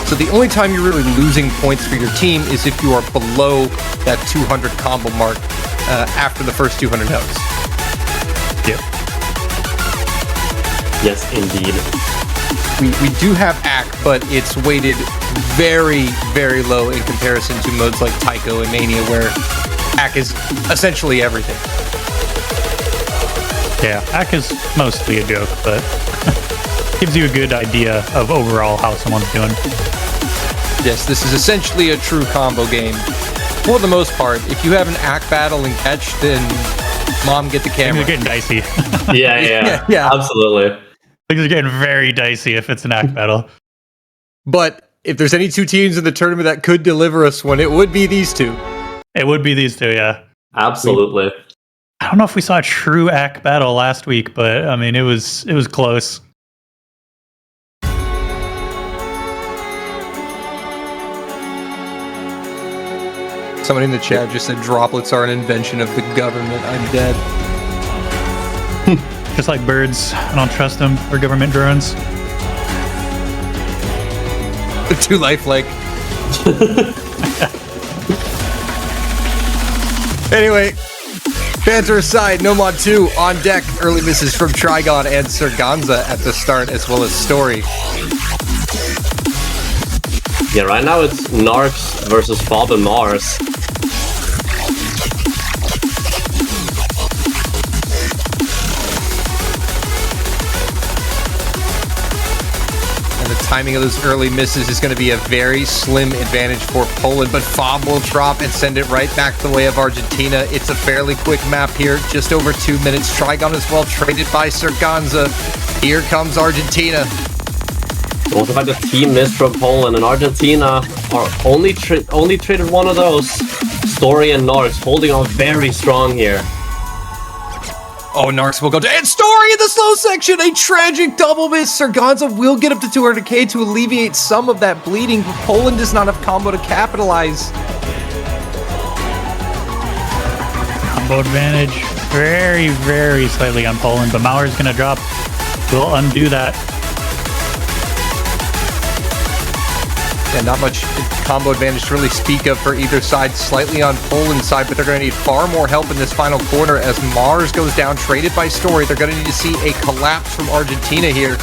So the only time you're really losing points for your team is if you are below that 200 combo mark after the first 200 notes. Yep. Yes, indeed. We do have AC, but it's weighted very, very low in comparison to modes like Tycho and Mania, where AC is essentially everything. Yeah, AC is mostly a joke, but gives you a good idea of overall how someone's doing. Yes, this is essentially a true combo game. For the most part, if you have an AC battle and catch, then mom, get the camera. Things are getting dicey. Yeah, absolutely. Things are getting very dicey if it's an AC battle. But if there's any two teams in the tournament that could deliver us one, it would be these two. It would be these two, yeah. Absolutely. I don't know if we saw a true AC battle last week, but I mean, it was close. Someone in the chat just said droplets are an invention of the government. I'm dead. Just like birds, I don't trust them for government drones. They're too lifelike. Anyway, banter aside, Nomad 2 on deck. Early misses from Trigon and Serganza at the start, as well as Story. Yeah, right now it's Narcs versus Fob and Mars. And the timing of those early misses is going to be a very slim advantage for Poland, but Fob will drop and send it right back the way of Argentina. It's a fairly quick map here, just over 2 minutes. Trigon as well, traded by Serganza. Here comes Argentina. Also by the team miss from Poland, and Argentina are only traded one of those. Story and Narcs holding on very strong here. Oh, Narcs will go to... And Story in the slow section! A tragic double miss! Serganza will get up to 200k to alleviate some of that bleeding, but Poland does not have combo to capitalize. Combo advantage, very, very slightly on Poland, but Mauer's going to drop. We'll undo that. Yeah, not much combo advantage to really speak of for either side. Slightly on Poland's side, but they're going to need far more help in this final quarter as Mars goes down, traded by Story. They're going to need to see a collapse from Argentina here,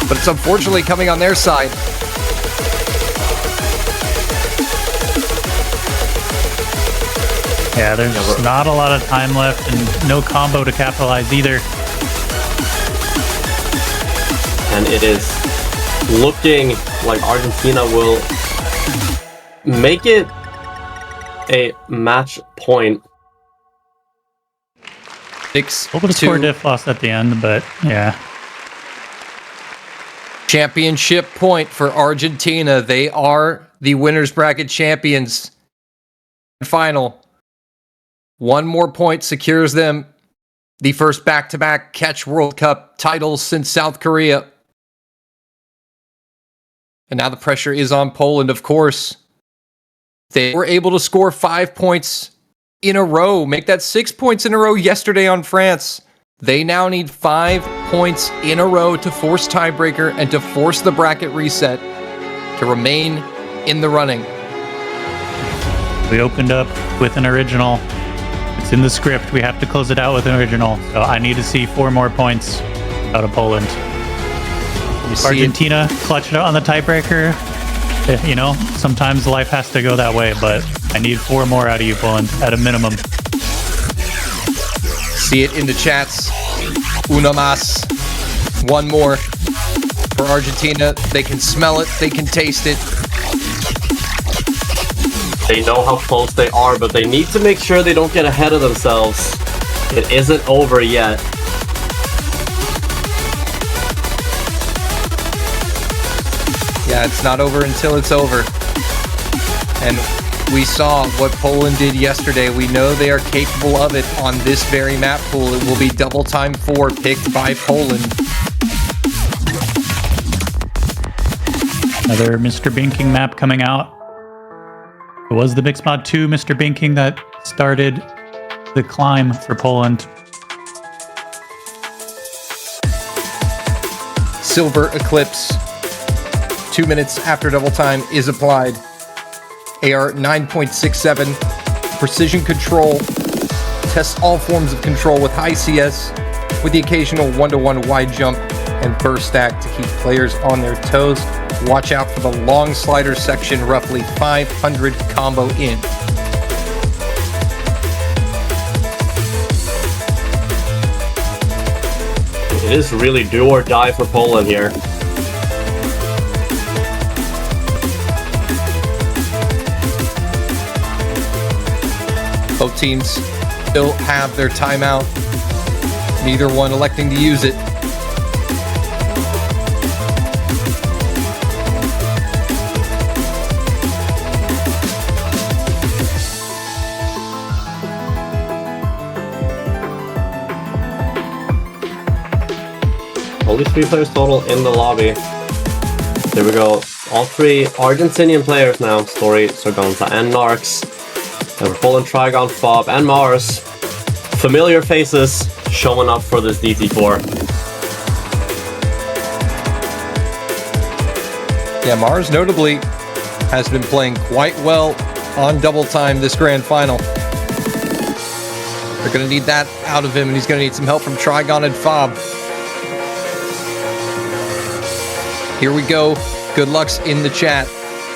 but it's unfortunately coming on their side. Yeah, there's not a lot of time left and no combo to capitalize either. And it is looking like Argentina will make it a match point. 6-2. A little bit of score diff lost at the end, but yeah. Championship point for Argentina. They are the winners bracket champions. Final. One more point secures them the first back-to-back Catch World Cup titles since South Korea. And now the pressure is on Poland, of course. They were able to score 5 points in a row, make that 6 points in a row yesterday on France. They now need 5 points in a row to force tiebreaker and to force the bracket reset to remain in the running. We opened up with an original. It's in the script. We have to close it out with an original. So I need to see 4 more points out of Poland. You see Argentina clutching it on the tiebreaker. You know, sometimes life has to go that way, but I need 4 more out of you, Poland, at a minimum. See it in the chats. Una más. 1 more for Argentina. They can smell it. They can taste it. They know how close they are, but they need to make sure they don't get ahead of themselves. It isn't over yet. Yeah, it's not over until it's over. And we saw what Poland did yesterday. We know they are capable of it on this very map pool. It will be double time 4 picked by Poland. Another Mr. Binking map coming out. It was the Mixed Mod 2 Mr. Binking that started the climb for Poland. Silver Eclipse. 2 minutes after double time is applied. AR 9.67. Precision control. Tests all forms of control with high CS, with the occasional 1-to-1 wide jump and burst stack to keep players on their toes. Watch out for the long slider section, roughly 500 combo in. It is really do or die for Poland here. Both teams still have their timeout. Neither one electing to use it. Only 3 players total in the lobby. There we go. All 3 Argentinian players now. Story, Sargonza, and Narcs. And we're Poland, Trigon, Fob, and Mars. Familiar faces showing up for this DT4. Yeah, Mars notably has been playing quite well on double time this grand final. They're going to need that out of him, and he's going to need some help from Trigon and Fob. Here we go. Good lucks in the chat.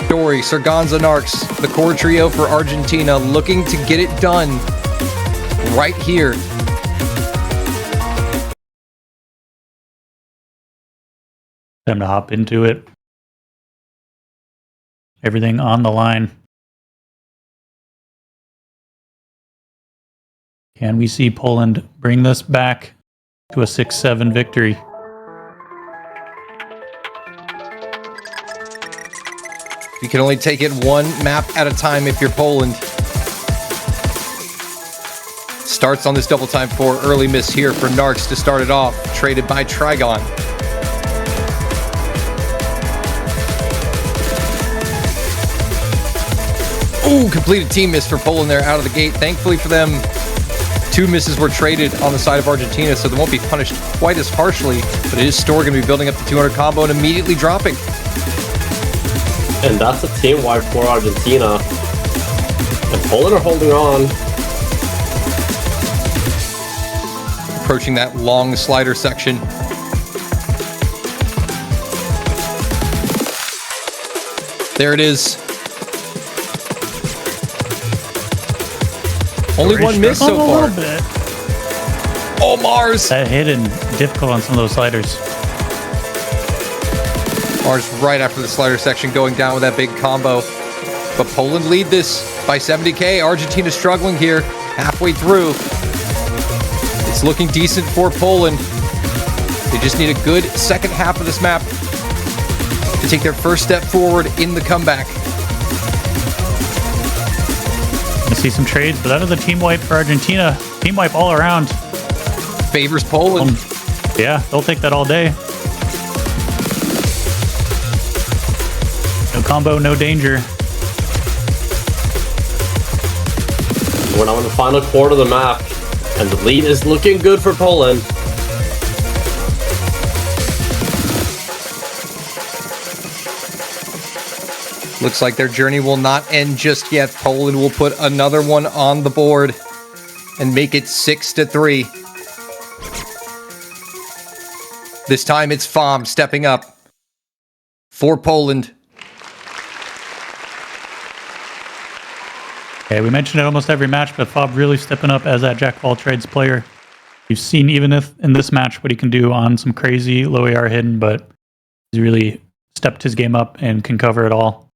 Dory, Sargonza, Narcs, the core trio for Argentina, looking to get it done right here. Time to hop into it. Everything on the line. Can we see Poland bring this back to a 6-7 victory? You can only take it 1 map at a time if you're Poland. Starts on this double time 4. Early miss here for Narcs to start it off. Traded by Trigon. Ooh, completed team miss for Poland there out of the gate. Thankfully for them, 2 misses were traded on the side of Argentina, so they won't be punished quite as harshly. But it is Store going to be building up the 200 combo and immediately dropping. And that's a team wipe for Argentina. And Poland are holding on. Approaching that long slider section. There it is. Only 1 miss so far. A little bit. Oh, Mars! That hidden difficult on some of those sliders. Mars right after the slider section going down with that big combo. But Poland lead this by 70k. Argentina struggling here halfway through. It's looking decent for Poland. They just need a good second half of this map to take their first step forward in the comeback. Gonna see some trades, but that is a team wipe for Argentina. Team wipe all around. Favors Poland. Yeah, they'll take that all day. No combo, no danger. We're now in the final quarter of the map, and the lead is looking good for Poland. Looks like their journey will not end just yet. Poland will put another one on the board and make it 6-3. This time it's Fob stepping up. for Poland. Okay, we mentioned it almost every match, but Fob really stepping up as that jack of all trades player. You've seen even if in this match what he can do on some crazy low AR hidden, but he's really stepped his game up and can cover it all.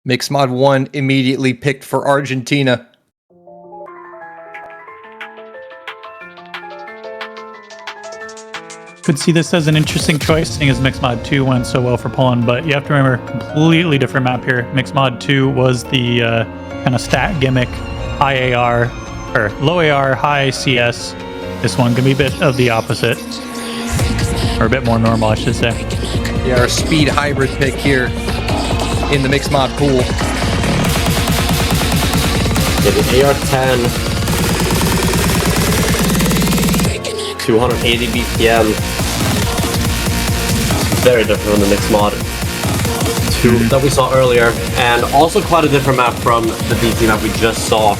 Mixed Mod 1 immediately picked for Argentina. Could see this as an interesting choice, seeing as Mixed Mod 2 went so well for Poland, but you have to remember, completely different map here. Mixed Mod 2 was the kind of stat gimmick, high AR, or low AR, high CS. This one can be a bit of the opposite, or a bit more normal, I should say. Yeah, our speed hybrid pick here in the Mixed Mod pool. Yeah, the AR-10, 280 BPM. Very different from the Mixed Mod 2 that we saw earlier, and also quite a different map from the DT map we just saw.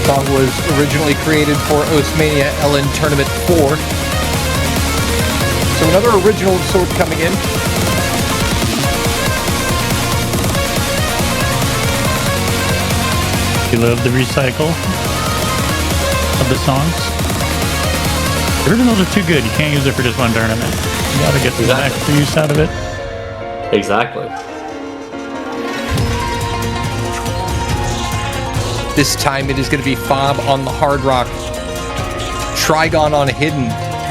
Song was originally created for Osmania LN Tournament 4. So another original of sort coming in. You love the recycle of the songs. The originals are too good. You can't use it for just one tournament. You gotta get the extra use out of it. Exactly. This time it is going to be Fob on the Hard Rock, Trigon on Hidden,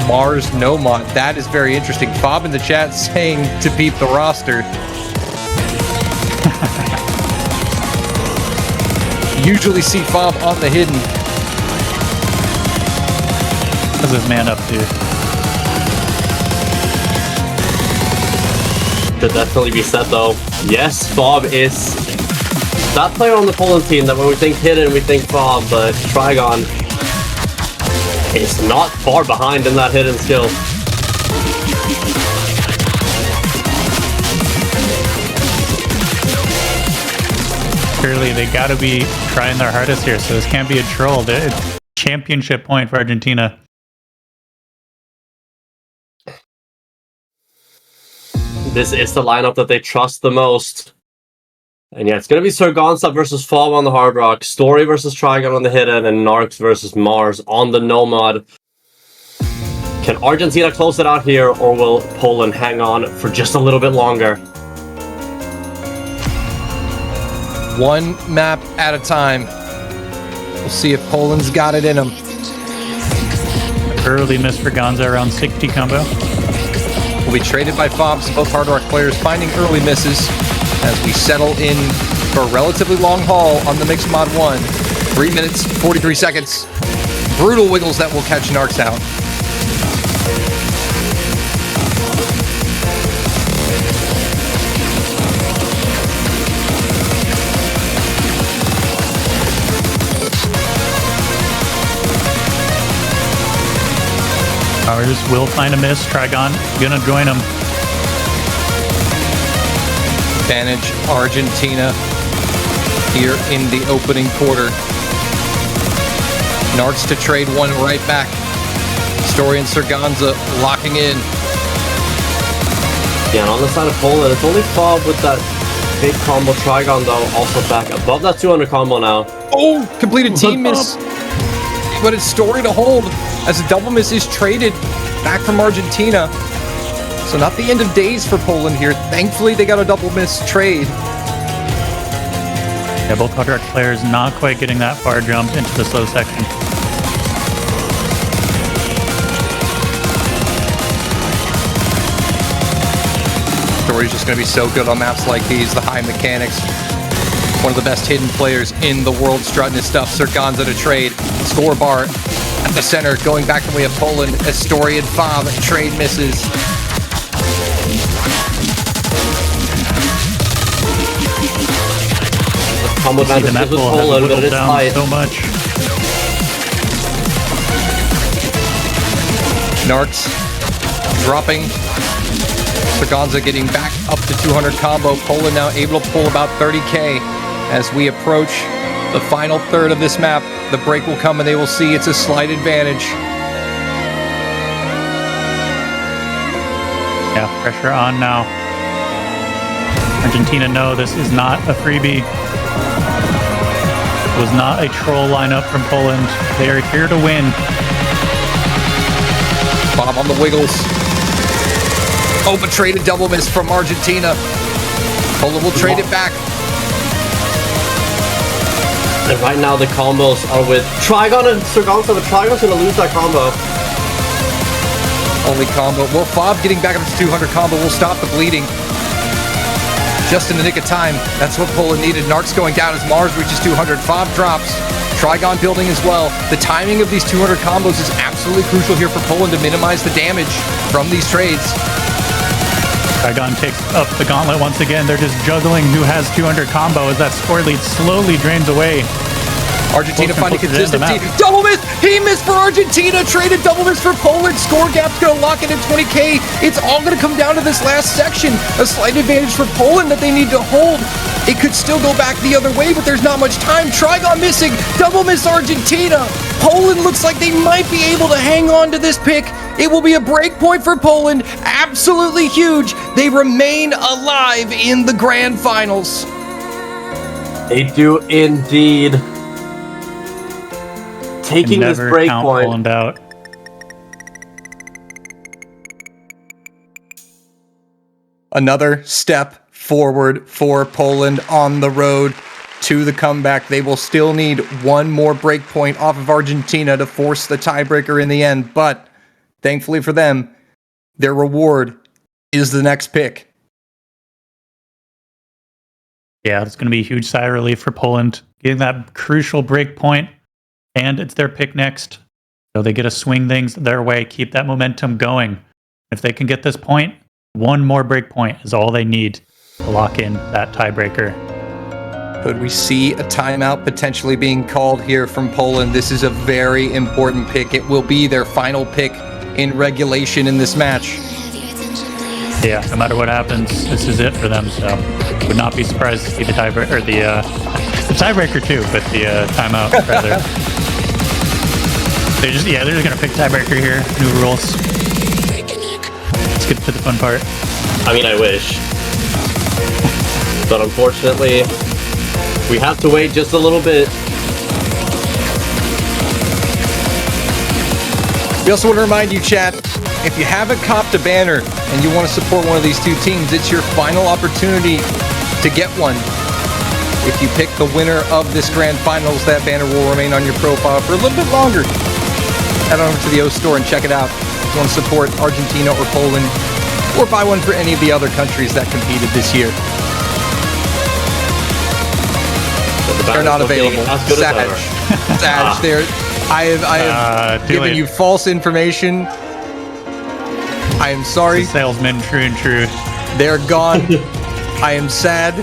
Mars no mod. That is very interesting. Fob in the chat saying to beat the roster. Usually see Fob on the Hidden. What's this man up to? Could definitely be said though. Yes, Fob is that player on the Poland team that when we think hidden, we think Fob, but Trigon is not far behind in that hidden skill. Clearly, they gotta be trying their hardest here, so this can't be a troll. It's championship point for Argentina. This is the lineup that they trust the most. And yeah, it's going to be Sargonsa versus Fob on the Hard Rock, Story versus Trigon on the Hidden, and Narcs versus Mars on the Nomad. Can Argentina close it out here, or will Poland hang on for just a little bit longer? One map at a time. We'll see if Poland's got it in them. Early miss for Gonza around 60 combo. Will be traded by Fob, so both Hard Rock players finding early misses as we settle in for a relatively long haul on the Mixed Mod 1. 3 minutes, 43 seconds. Brutal wiggles that will catch Narcs out. Ours will find a miss. Trigon gonna join him. Advantage Argentina here in the opening quarter. Narcs to trade one right back. Story and Sargonza locking in. Yeah, and on the side of Poland, it's only Fob with that big combo. Trigon, though, also back above that 200 combo now. Oh, completed team miss. But it's Story to hold as a double miss is traded back from Argentina. So not the end of days for Poland here. Thankfully, they got a double miss trade. Yeah, both Hard Rock players not quite getting that far jump into the slow section. Story's just going to be so good on maps like these. The high mechanics. One of the best hidden players in the world strutting his stuff. Sargonza to trade. Score bar at the center. Going back the way of Poland. As Story and Fob trade misses. Combo advantage with Poland, but it is tight. So much. Narcs dropping. Sargonza getting back up to 200 combo. Poland now able to pull about 30k. As we approach the final third of this map, the break will come and they will see it's a slight advantage. Yeah, pressure on now. Argentina, no, this is not a freebie. It was not a troll lineup from Poland. They are here to win. Bob on the wiggles. Oh, but traded double miss from Argentina. Poland will trade it back. And right now the combos are with Trigon and Sergon, so the Trigon's gonna lose that combo. Only combo. Well, Fob getting back up to 200 combo will stop the bleeding. Just in the nick of time. That's what Poland needed. Narc's going down as Mars reaches 200. Fob drops. Trigon building as well. The timing of these 200 combos is absolutely crucial here for Poland to minimize the damage from these trades. Trigon takes up the gauntlet once again. They're just juggling who has 200 combo as that score lead slowly drains away. Argentina finding consistency. Double miss! He missed for Argentina! Traded double miss for Poland. Score gap's gonna lock it at 20k. It's all gonna come down to this last section. A slight advantage for Poland that they need to hold. It could still go back the other way, but there's not much time. Trigon missing. Double miss Argentina. Poland looks like they might be able to hang on to this pick. It will be a break point for Poland. Absolutely huge. They remain alive in the grand finals. They do indeed. Taking this break point. Poland out. Another step forward for Poland on the road to the comeback. They will still need one more break point off of Argentina to force the tiebreaker in the end, but thankfully for them, their reward is the next pick. Yeah, it's going to be a huge sigh of relief for Poland, getting that crucial break point, and it's their pick next. So they get to swing things their way, keep that momentum going. If they can get this point, one more break point is all they need to lock in that tiebreaker. Could we see a timeout potentially being called here from Poland? This is a very important pick. It will be their final pick in regulation in this match. Yeah, no matter what happens, this is it for them. So would not be surprised to see the tiebreaker, or the tiebreaker too, but the timeout rather. They're just gonna pick tiebreaker here. New rules. Let's get to the fun part. I mean, I wish, but unfortunately, we have to wait just a little bit. We also want to remind you, chat, if you haven't copped a banner and you want to support one of these two teams, it's your final opportunity to get one. If you pick the winner of this grand finals, that banner will remain on your profile for a little bit longer. Head on over to the O store and check it out. If you want to support Argentina or Poland, or buy one for any of the other countries that competed this year. They're not available. Sag, there. I have given you false information. I am sorry. Salesman, true and true. They're gone. I am sad.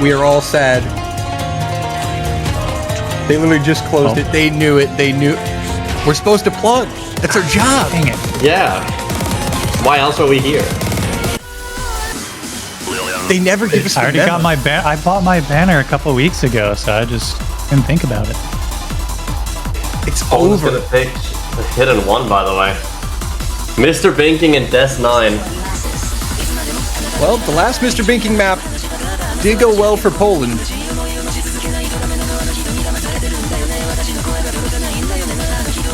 We are all sad. They literally just closed it. They knew it. They knew. We're supposed to plug. That's our job. Dang it. Yeah. Why else are we here? They never give us the I already got my I bought my banner a couple weeks ago, so I just didn't think about it. It's Poland's over. gonna pick the hidden one, by the way. Mr. Binking and Des 9. Well, the last Mr. Binking map did go well for Poland.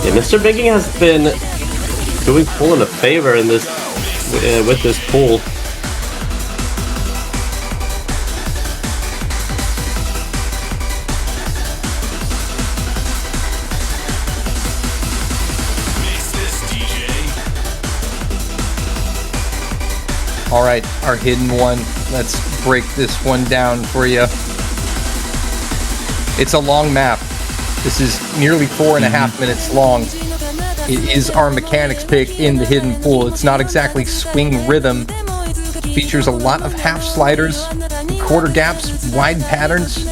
Yeah, Mr. Binking has been doing Poland a favor in this with this pool. All right, our hidden one. Let's break this one down for you. It's a long map. This is nearly 4.5 minutes long. It is our mechanics pick in the hidden pool. It's not exactly swing rhythm. Features a lot of half sliders, quarter gaps, wide patterns.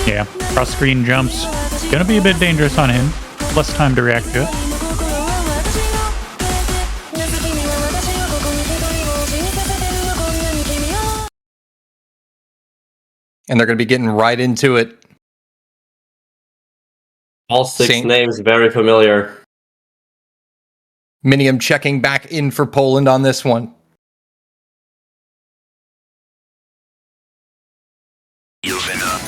Yeah, cross screen jumps. Gonna be a bit dangerous on him. Less time to react to it. And they're going to be getting right into it. All six names very familiar. Minium checking back in for Poland on this one. Ufena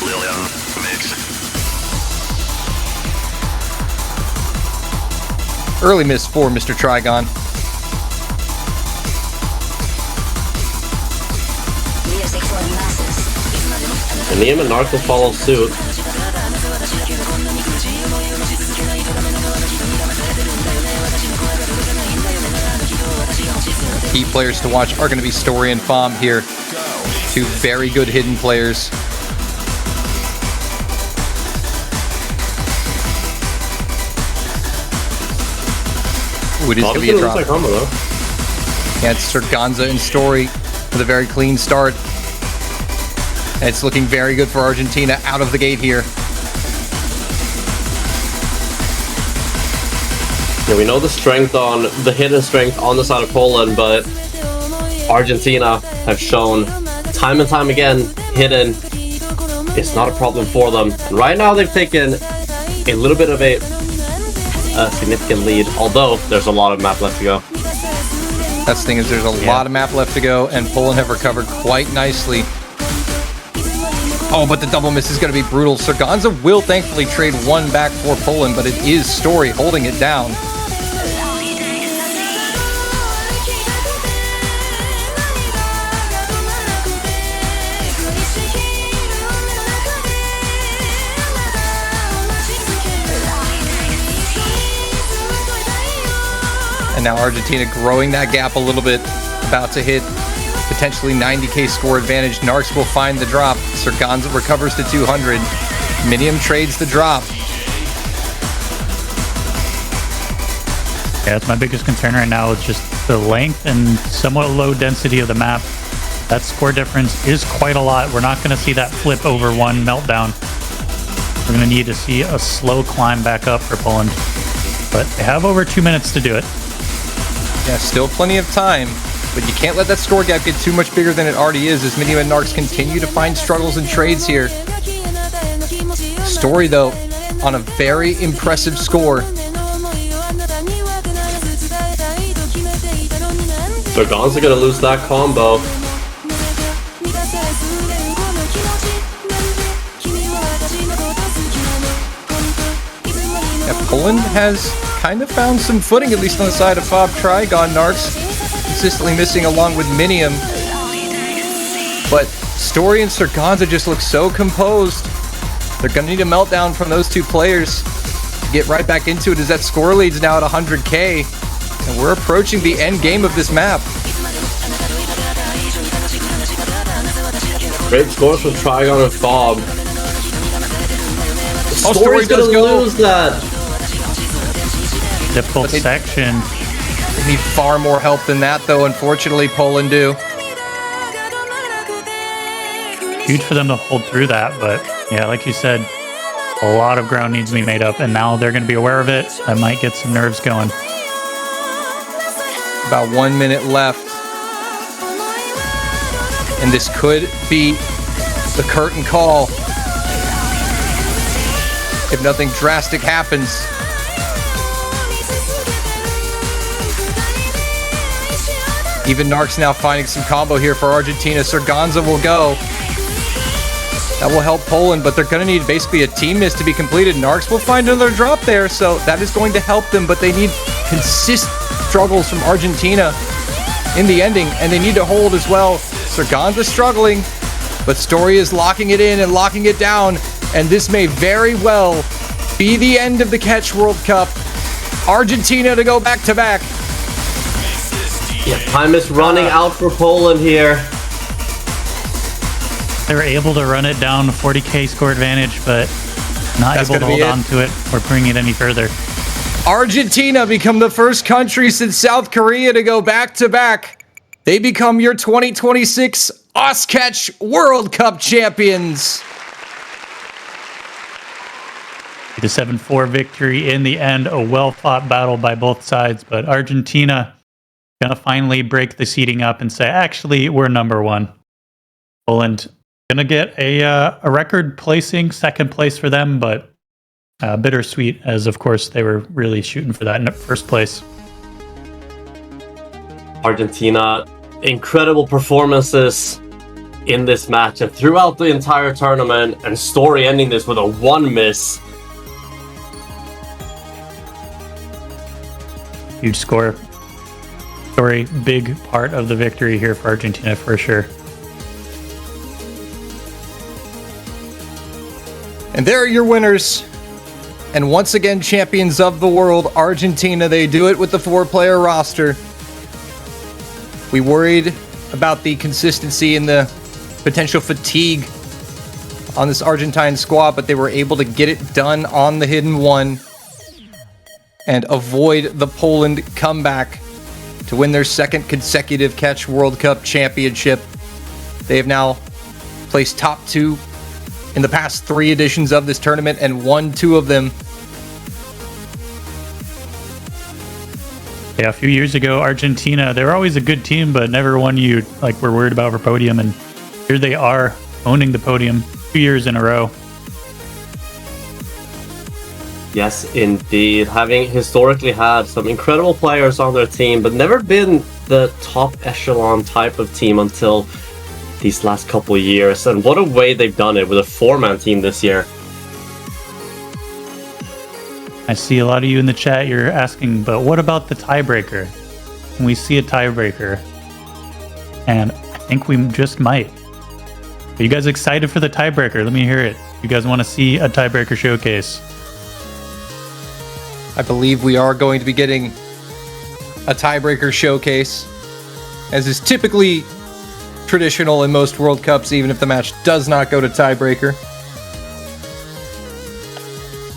Lilium mix. Early miss for Mr. Trigon. And Liam and Narc will follow suit. Key players to watch are going to be Story and Fom here. Two very good hidden players. Ooh, it is going to be a drop. Combo, though. Yeah, it's Serganza and Story with a very clean start. And it's looking very good for Argentina out of the gate here. Yeah, we know the hidden strength on the side of Poland, but Argentina have shown time and time again, hidden is not a problem for them. And right now they've taken a little bit of a significant lead, although there's a lot of map left to go. That's the thing, is there's a lot of map left to go, and Poland have recovered quite nicely. Oh, but the double miss is going to be brutal. Serganza will thankfully trade one back for Poland, but it is Story holding it down. And now Argentina growing that gap a little bit, about to hit potentially 90k score advantage. Narcs will find the drop. Serganza recovers to 200. Minium trades the drop. Yeah, that's my biggest concern right now. It's just the length and somewhat low density of the map. That score difference is quite a lot. We're not going to see that flip over one meltdown. We're going to need to see a slow climb back up for Poland. But they have over 2 minutes to do it. Yeah, still plenty of time, but you can't let that score gap get too much bigger than it already is as Minium and Narcs continue to find struggles and trades here. Story, though, on a very impressive score. Serganza gonna lose that combo. Yeah, Poland has kind of found some footing, at least on the side of Fob Trigon. Narcs consistently missing along with Minium. But Story and Serganza just look so composed. They're going to need a meltdown from those two players to get right back into it, as that score lead's now at 100k. And we're approaching the end game of this map. Great scores from Trigon and Fob. Oh, Story's gonna lose that. Difficult section. They need far more help than that, though, unfortunately, Poland do. Huge for them to hold through that, but yeah, like you said, a lot of ground needs to be made up, and now they're going to be aware of it. That might get some nerves going. About 1 minute left. And this could be the curtain call if nothing drastic happens. Even Narcs now finding some combo here for Argentina. Serganza will go. That will help Poland, but they're going to need basically a team miss to be completed. Narcs will find another drop there, so that is going to help them, but they need consistent struggles from Argentina in the ending, and they need to hold as well. Serganza struggling, but Story is locking it in and locking it down, and this may very well be the end of the Catch World Cup. Argentina to go back-to-back. Yeah, time is running out for Poland here. They were able to run it down to 40k score advantage, but not able to hold on to it or bring it any further. Argentina become the first country since South Korea to go back-to-back. They become your 2026 Catch World Cup champions. The 7-4 victory in the end, a well-fought battle by both sides, but Argentina gonna finally break the seeding up and say, actually, we're number one. Poland Gonna get a record placing, second place for them, but bittersweet, as of course they were really shooting for that in first place. Argentina, incredible performances in this match and throughout the entire tournament, and Story ending this with a 1 miss. Huge score. Story, big part of the victory here for Argentina for sure. And there are your winners. And once again, champions of the world, Argentina. They do it with the 4-player roster. We worried about the consistency and the potential fatigue on this Argentine squad, but they were able to get it done on the Hidden One and avoid the Poland comeback to win their second consecutive Catch World Cup championship. They have now placed top 2 in the past 3 editions of this tournament and won 2 of them. Yeah, a few years ago, Argentina, they were always a good team, but never one you were worried about for podium. And here they are, owning the podium 2 years in a row. Yes, indeed. Having historically had some incredible players on their team, but never been the top echelon type of team until these last couple of years. And what a way they've done it with a 4-man team this year. I see a lot of you in the chat, you're asking, but what about the tiebreaker? Can we see a tiebreaker? And I think we just might. Are you guys excited for the tiebreaker? Let me hear it. You guys want to see a tiebreaker showcase? I believe we are going to be getting a tiebreaker showcase, as is typically traditional in most World Cups, even if the match does not go to tiebreaker.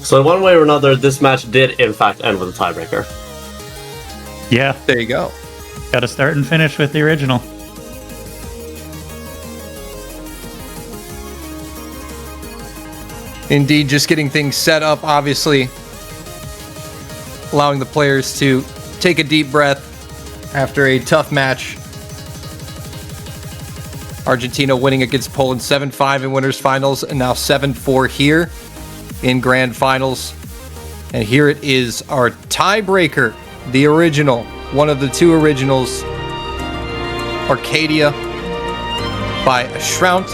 So in one way or another, this match did in fact end with a tiebreaker. Yeah. There you go. Got to start and finish with the original. Indeed, just getting things set up, obviously. Allowing the players to take a deep breath after a tough match. Argentina winning against Poland 7-5 in winners finals, and now 7-4 here in grand finals. And here it is, our tiebreaker, the original, one of the 2 originals, ARCADEA by Ashrount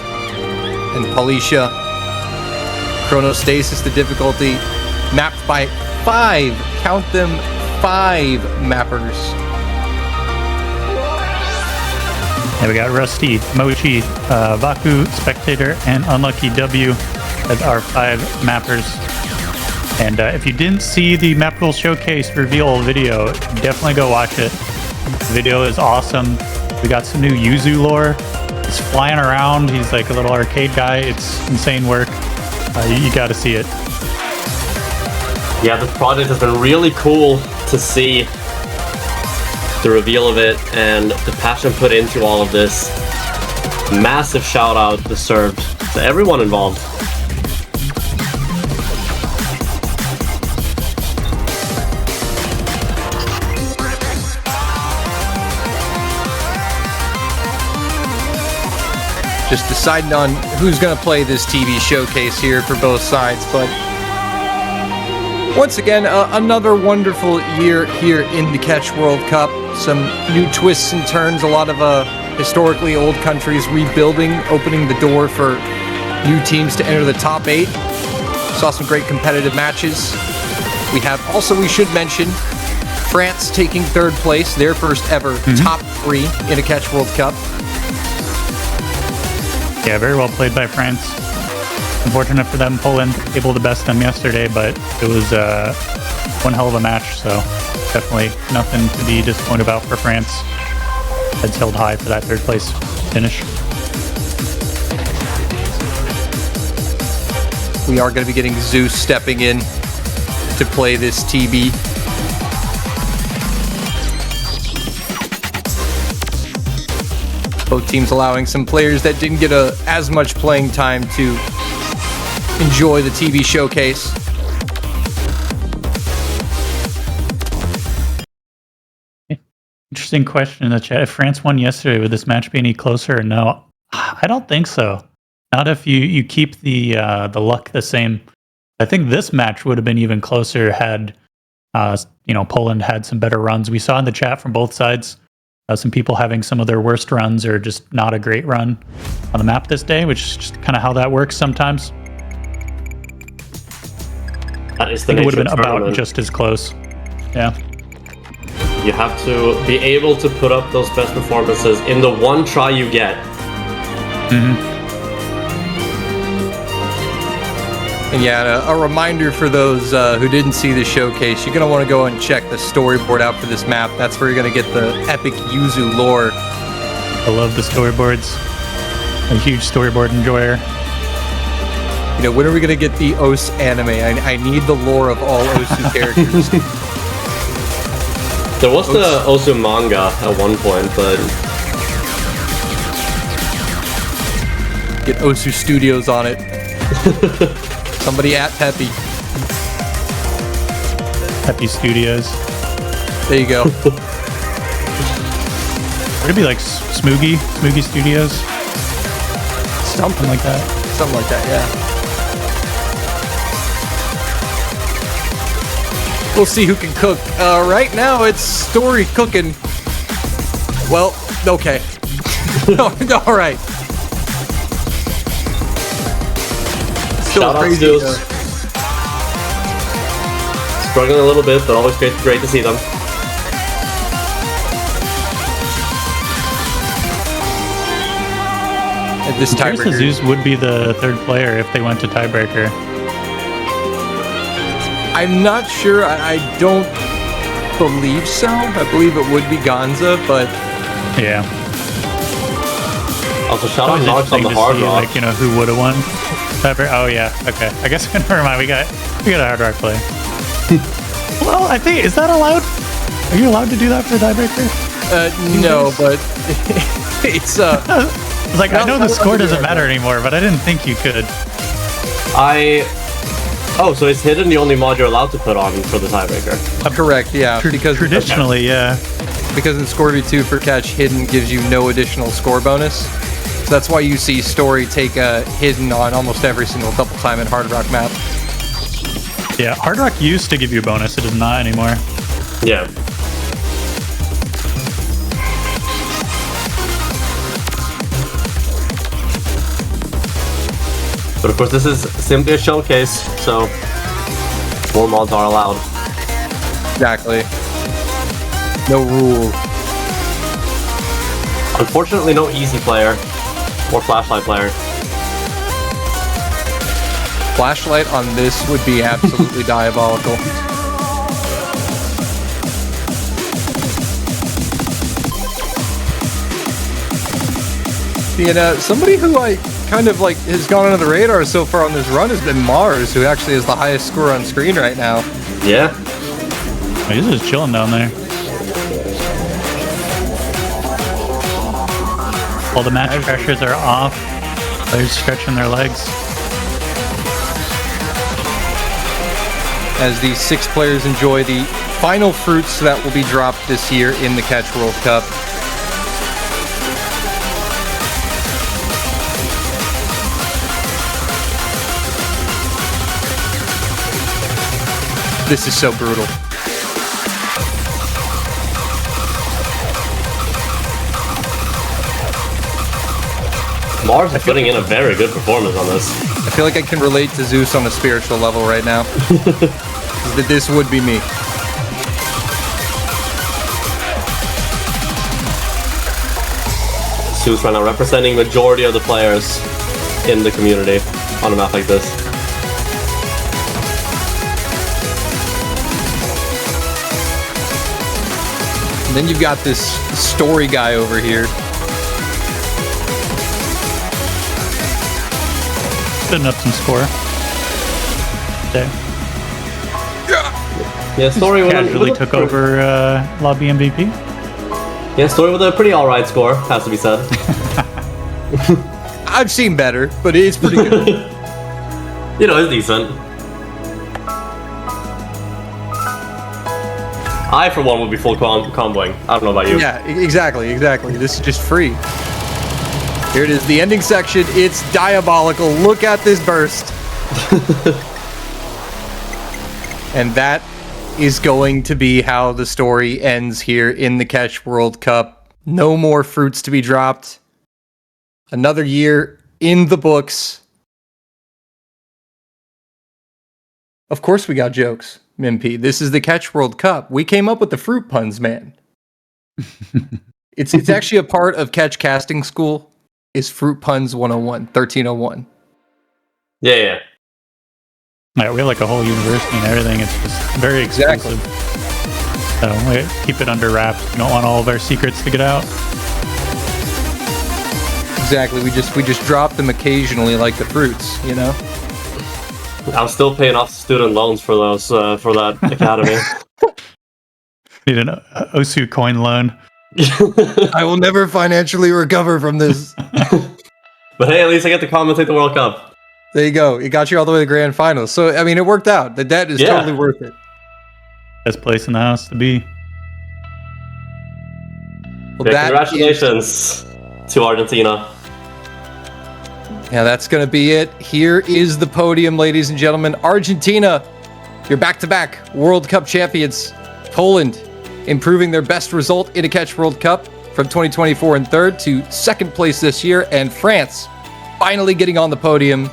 and polysha. Chronostasis, the difficulty, mapped by 5, count them, 5 mappers. And we got Rusty, Mochi, Vaku, Spectator, and Unlucky W as our 5 mappers. And if you didn't see the Map Rule Showcase reveal video, definitely go watch it. The video is awesome. We got some new Yuzu lore. He's flying around. He's like a little arcade guy. It's insane work. You got to see it. Yeah, this project has been really cool to see the reveal of it and the passion put into all of this. Massive shout out deserved to everyone involved. Just deciding on who's going to play this TV showcase here for both sides, but once again, another wonderful year here in the Catch World Cup. Some new twists and turns, a lot of historically old countries rebuilding, opening the door for new teams to enter the top 8. Saw some great competitive matches. We have also, we should mention, France taking 3rd place, their first ever top 3 in a Catch World Cup. Yeah, very well played by France. Unfortunate for them, Poland able to best them yesterday, but it was one hell of a match, so definitely nothing to be disappointed about for France. Heads held high for that 3rd place finish. We are going to be getting Zeus stepping in to play this TB. Both teams allowing some players that didn't get as much playing time to enjoy the TV showcase. Interesting question in the chat. If France won yesterday, would this match be any closer or no? I don't think so. Not if you keep the luck the same. I think this match would have been even closer had Poland had some better runs. We saw in the chat from both sides some people having some of their worst runs or just not a great run on the map this day, which is just kind of how that works sometimes. That is the It would have nature been of about tournament. just as close. Yeah. You have to be able to put up those best performances in the one try you get. And yeah, a reminder for those who didn't see the showcase, you're going to want to go and check the storyboard out for this map. That's where you're going to get the epic Yuzu lore. I love the storyboards. I'm a huge storyboard enjoyer. When are we going to get the OS anime? I need the lore of all Osu characters. There was the Osu manga at one point, but Get Osu Studios on it. Somebody at Peppy. Peppy Studios. There you go. Would it be like Smoogie Studios? Something like that. Something like that, yeah. We'll see who can cook. Right now, it's story cooking. Well, okay. All right. Still shout out crazy. to struggling a little bit, but always great to see them. At this Curious tiebreaker. Zeus would be the third player if they went to tiebreaker. I'm not sure. I don't believe so. I believe it would be Gonza, but Yeah. Also, shout out Always Nox on interesting the to hard see, rock. like, who would have won. Oh yeah, okay. I guess never mind. We got a hard rock play. Well, I think is that allowed? Are you allowed to do that for a tiebreaker? no, but it's It's like I know the score doesn't matter anymore, but I didn't think you could. Oh, so it's hidden the only mod you're allowed to put on for the tiebreaker. correct, yeah. Because Traditionally, yeah. Because in Score 2 for catch, hidden gives you no additional score bonus. So that's why you see Story take a hidden on almost every single double time in Hard Rock map. Yeah, Hard Rock used to give you a bonus. It does not anymore. Yeah. But of course, this is simply a showcase, so more mods are allowed. Exactly. No rule. Unfortunately, no easy player or flashlight player. Flashlight on this would be absolutely diabolical. Somebody who kind of has gone under the radar so far on this run has been Mars, who actually has the highest score on screen right now. Yeah. Oh, he's just chilling down there. All the match pressures are off. Players stretching their legs. As the 6 players enjoy the final fruits that will be dropped this year in the Catch World Cup. This is so brutal. Mars is putting in a very good performance on this. I feel like I can relate to Zeus on a spiritual level right now. This would be me. Zeus right now representing majority of the players in the community on a map like this. And then you've got this story guy over here. Putting up some score. Okay. Yeah, Story Casually took over Lobby MVP. Yeah, Story with a pretty alright score, has to be said. I've seen better, but it's pretty good. You know, it's decent. I, for one, would be full comboing. I don't know about you. Yeah, exactly. This is just free. Here it is, the ending section. It's diabolical. Look at this burst. And that is going to be how the story ends here in the Catch World Cup. No more fruits to be dropped. Another year in the books. Of course we got jokes, Mimp. This is the Catch World Cup. We came up with the fruit puns, man. It's actually a part of Catch Casting School. Is Fruit Puns 101, 1301. Yeah. Yeah, we have like a whole university and everything. It's just very exclusive. So we keep it under wraps. We don't want all of our secrets to get out. Exactly. We just drop them occasionally, like the fruits, you know. I'm still paying off student loans for those for that academy. Need an Osu coin loan. I will never financially recover from this. But hey, at least I get to commentate the World Cup. There you go. It got you all the way to the grand finals. So, I mean, it worked out. The debt is totally worth it. Best place in the house to be. Well, congratulations to Argentina. Yeah, that's going to be it. Here is the podium, ladies and gentlemen. Argentina, your back-to-back World Cup champions. Poland, improving their best result in a Catch World Cup from 2024 in third to second place this year. And France, finally getting on the podium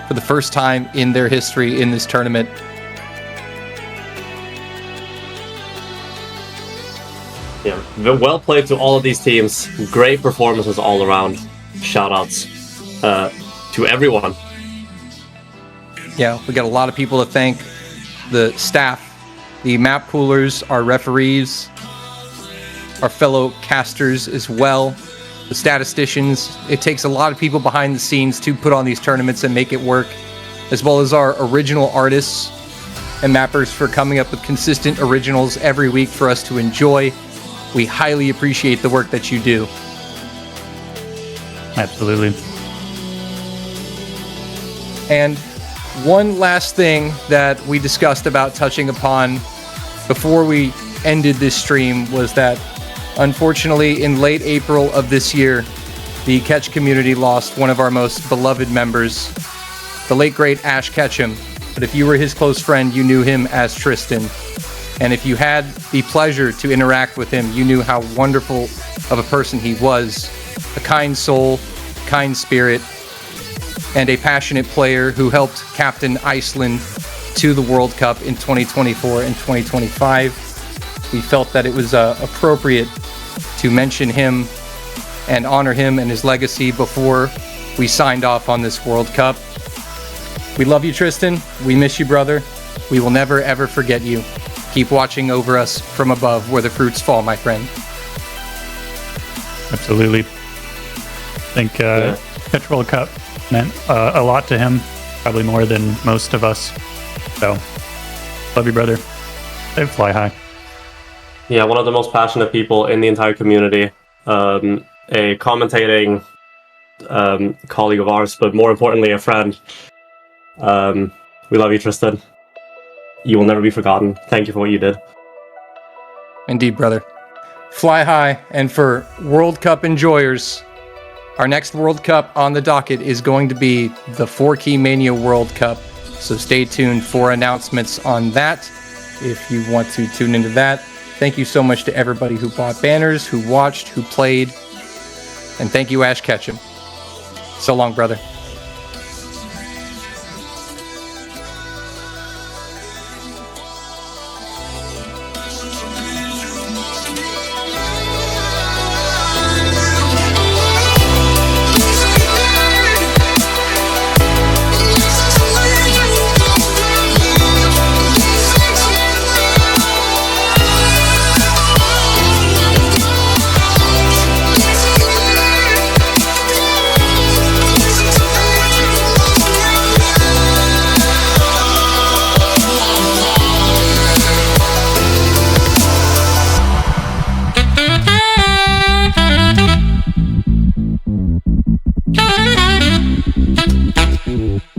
for the first time in their history in this tournament. Yeah, well played to all of these teams. Great performances all around. Shoutouts to everyone. Yeah, we got a lot of people to thank. The staff, the map poolers, our referees, our fellow casters as well, the statisticians. It takes a lot of people behind the scenes to put on these tournaments and make it work, as well as our original artists and mappers for coming up with consistent originals every week for us to enjoy. We highly appreciate the work that you do. Absolutely. And one last thing that we discussed about touching upon before we ended this stream was that, unfortunately, in late April of this year, the Catch community lost one of our most beloved members, the late great Ash Ketchum. But if you were his close friend, you knew him as Tristan. And if you had the pleasure to interact with him, you knew how wonderful of a person he was. A kind soul, kind spirit, and a passionate player who helped captain Iceland to the World Cup in 2024 and 2025. We felt that it was appropriate to mention him and honor him and his legacy before we signed off on this World Cup. We love you, Tristan. We miss you, brother. We will never, ever forget you. Keep watching over us from above where the fruits fall, my friend. Absolutely. I think Catch World Cup meant a lot to him, probably more than most of us. So, love you, brother. Fly high. Yeah, one of the most passionate people in the entire community. A commentating colleague of ours, but more importantly, a friend. We love you, Tristan. You will never be forgotten. Thank you for what you did. Indeed, brother. Fly high, and for World Cup enjoyers, our next World Cup on the docket is going to be the 4Key Mania World Cup. So stay tuned for announcements on that if you want to tune into that. Thank you so much to everybody who bought banners, who watched, who played. And thank you, Ash Ketchum. So long, brother. Mm-hmm.